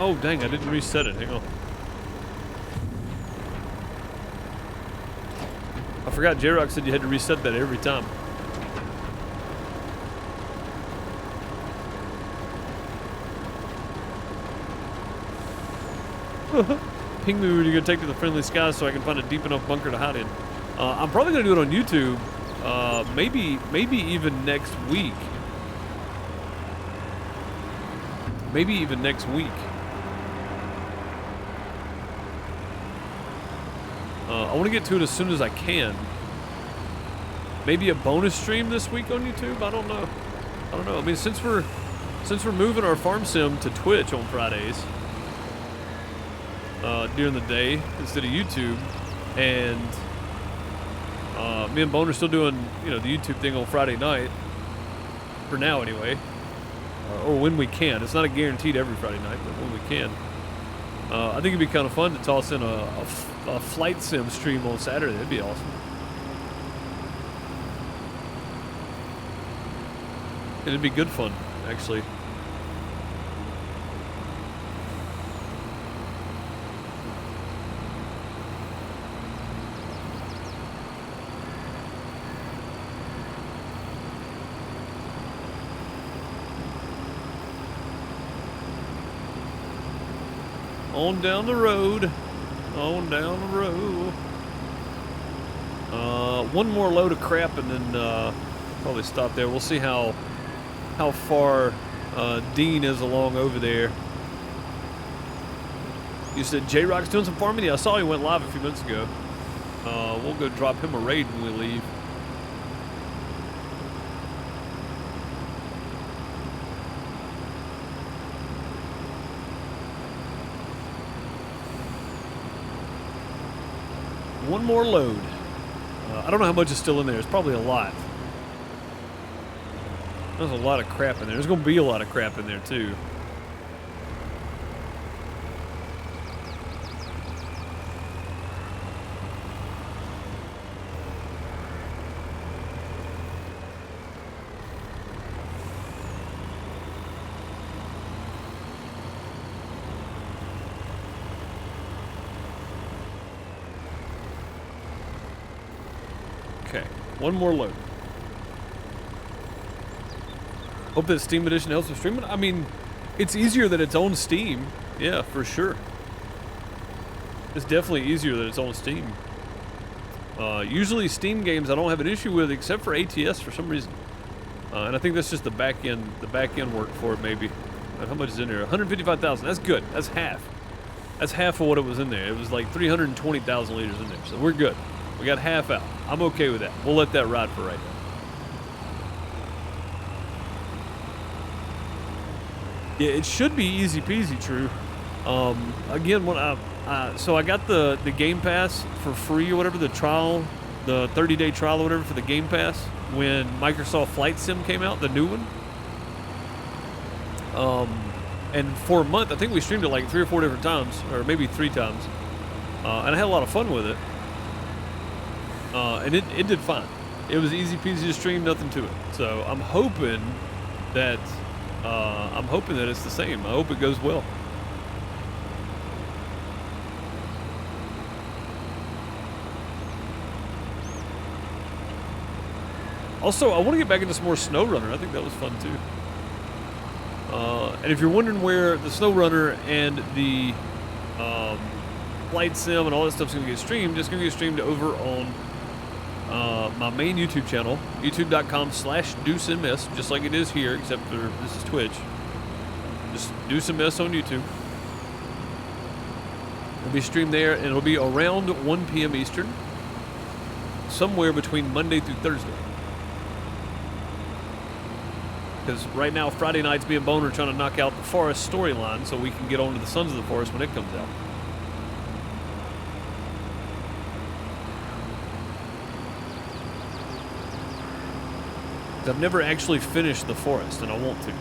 Oh, dang, I didn't reset it. Hang on. I forgot J-Rock said you had to reset that every time. Ping me when you're going to take to the friendly skies so I can find a deep enough bunker to hide in. I'm probably going to do it on YouTube. Maybe even next week. Maybe even next week. I want to get to it as soon as I can. Maybe a bonus stream this week on YouTube. I don't know. I mean, since we're moving our farm sim to Twitch on Fridays during the day instead of YouTube, and me and Bone are still doing the YouTube thing on Friday night for now anyway, or when we can. It's not a guaranteed every Friday night, but when we can. I think it'd be kind of fun to toss in a flight sim stream on Saturday. That'd be awesome. It'd be good fun, actually. On down the road. On down the road. One more load of crap and then probably stop there. We'll see how far Dean is along over there. You said J-Rock's doing some farming? Yeah, I saw he went live a few minutes ago. We'll go drop him a raid when we leave. One more load. I don't know how much is still in there. It's probably a lot. There's a lot of crap in there. There's going to be a lot of crap in there, too. Okay, one more load. Hope that Steam Edition helps with streaming. I mean, it's easier that it's on Steam. Yeah, for sure. It's definitely easier that it's on Steam. Usually Steam games I don't have an issue with except for ATS for some reason. And I think that's just the back end work for it maybe. How much is in there? 155,000. That's good. That's half. That's half of what it was in there. It was like 320,000 liters in there. So we're good. We got half out. I'm okay with that. We'll let that ride for right now. Yeah, it should be easy peasy, True. Again, when so I got the Game Pass for free or whatever, the trial, the 30-day trial or whatever for the Game Pass when Microsoft Flight Sim came out, the new one. And for a month, I think we streamed it like 3 or 4 different times, or maybe 3 times. And I had a lot of fun with it. And it did fine. It was easy peasy to stream, nothing to it. So I'm hoping that I'm hoping that it's the same. I hope it goes well. Also, I want to get back into some more Snow Runner. I think that was fun too. And if you're wondering where the Snow Runner and the Flight Sim and all that stuff's going to get streamed, it's going to get streamed over on my main YouTube channel, youtube.com/DeuceMS, just like it is here, except for this is Twitch. Just DeuceMS on YouTube. It'll be streamed there, and it'll be around 1 p.m. Eastern, somewhere between Monday through Thursday. Because right now, Friday night's me and Bone are trying to knock out the Forest storyline so we can get on to the Sons of the Forest when it comes out. I've never actually finished the Forest, and I want to.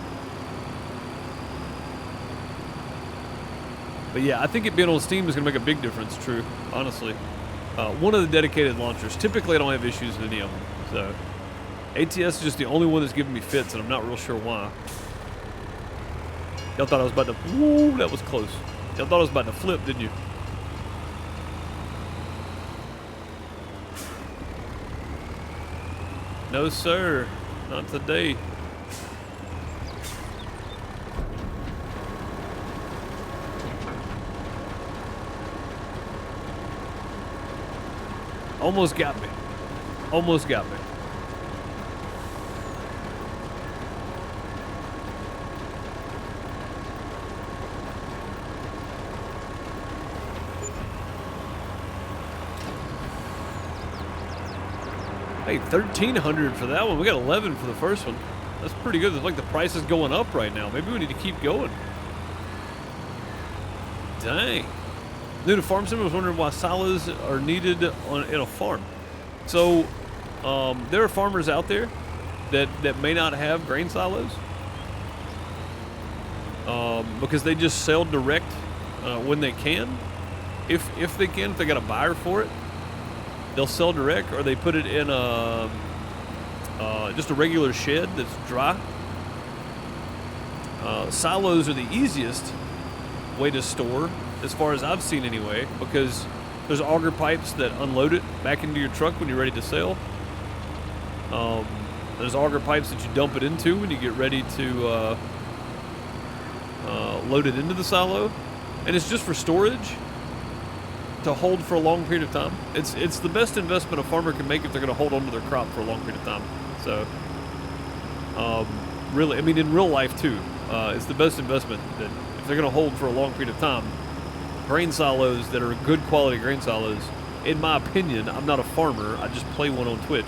But yeah, I think it being on Steam is going to make a big difference, true, honestly. One of the dedicated launchers. Typically, I don't have issues with any of them, so... ATS is just the only one that's giving me fits, and I'm not real sure why. Y'all thought I was about to... Woo, that was close. Y'all thought I was about to flip, didn't you? No, sir. Not today. Almost got me. Almost got me. Hey, 1,300 for that one. We got 11 for the first one. That's pretty good. It's like the price is going up right now. Maybe we need to keep going. Dang. New to Farm Sim, I was wondering why silos are needed in a farm. So, there are farmers out there that may not have grain silos. Because they just sell direct when they can. If they can, if they got a buyer for it. They'll sell direct, or they put it in just a regular shed that's dry. Silos are the easiest way to store, as far as I've seen anyway, because there's auger pipes that unload it back into your truck when you're ready to sell. There's auger pipes that you dump it into when you get ready to load it into the silo, and it's just for storage. To hold for a long period of time. It's the best investment a farmer can make if they're going to hold on to their crop for a long period of time. So, really, I mean, in real life too, it's the best investment that if they're going to hold for a long period of time. Grain silos that are good quality grain silos, in my opinion, I'm not a farmer. I just play one on Twitch.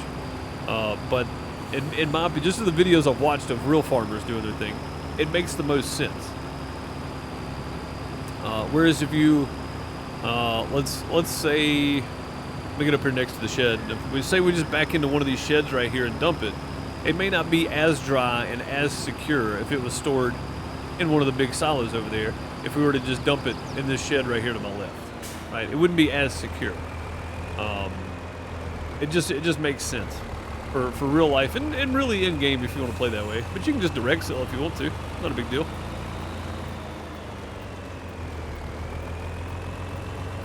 But in my opinion, just in the videos I've watched of real farmers doing their thing, it makes the most sense. Whereas if you let's say, let me get up here next to the shed. If we say we just back into one of these sheds right here and dump it, it may not be as dry and as secure if it was stored in one of the big silos over there. If we were to just dump it in this shed right here to my left, right? It wouldn't be as secure. It just makes sense for real life and really in game if you want to play that way. But you can just direct sell if you want to. Not a big deal.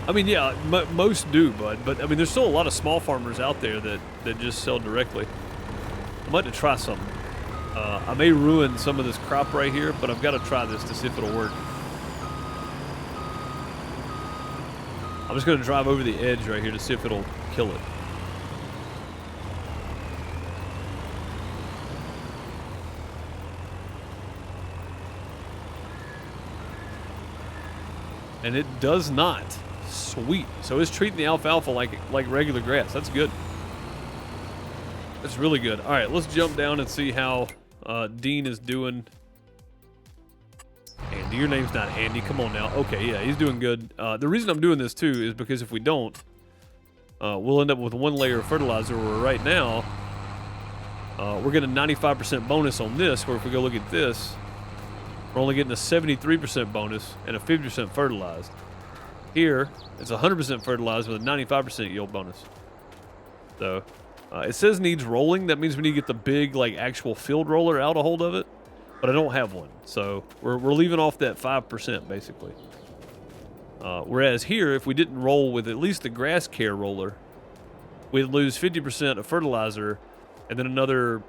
I mean, yeah, most do, but I mean, there's still a lot of small farmers out there that just sell directly. I might have to try something. I may ruin some of this crop right here, but I've got to try this to see if it'll work. I'm just going to drive over the edge right here to see if it'll kill it. And it does not. Sweet. So it's treating the alfalfa like regular grass. That's good. That's really good. All right, let's jump down and see how Dean is doing. Andy, your name's not Andy. Come on now. Okay, yeah, he's doing good. The reason I'm doing this too is because if we don't, we'll end up with one layer of fertilizer where right now we're getting a 95% bonus on this, where if we go look at this, we're only getting a 73% bonus and a 50% fertilized. Here, it's 100% fertilized with a 95% yield bonus. So, it says needs rolling. That means we need to get the big, like, actual field roller out a hold of it. but I don't have one. So we're leaving off that 5% basically. Whereas here, if we didn't roll with at least the grass care roller, we'd lose 50% of fertilizer and then another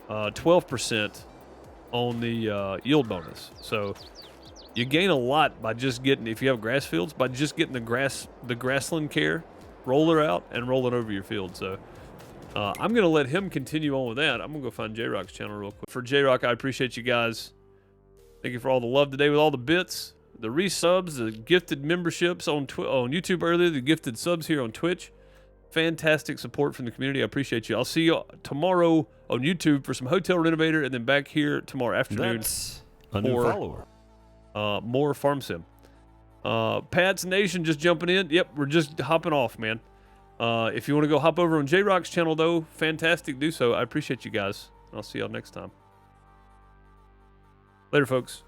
12% on the yield bonus. So you gain a lot by just getting, if you have grass fields, by just getting the grassland care roller out and rolling over your field. So I'm going to let him continue on with that. I'm going to go find J-Rock's channel real quick. For J-Rock, I appreciate you guys. Thank you for all the love today with all the bits, the resubs, the gifted memberships on YouTube earlier, the gifted subs here on Twitch. Fantastic support from the community. I appreciate you. I'll see you tomorrow on YouTube for some Hotel Renovator, and then back here tomorrow afternoon. That's a new follower. More Farm Sim. Pat's Nation just jumping in. Yep, we're just hopping off, man. If you want to go hop over on J-Rock's channel, though, fantastic. Do so. I appreciate you guys. I'll see y'all next time. Later, folks.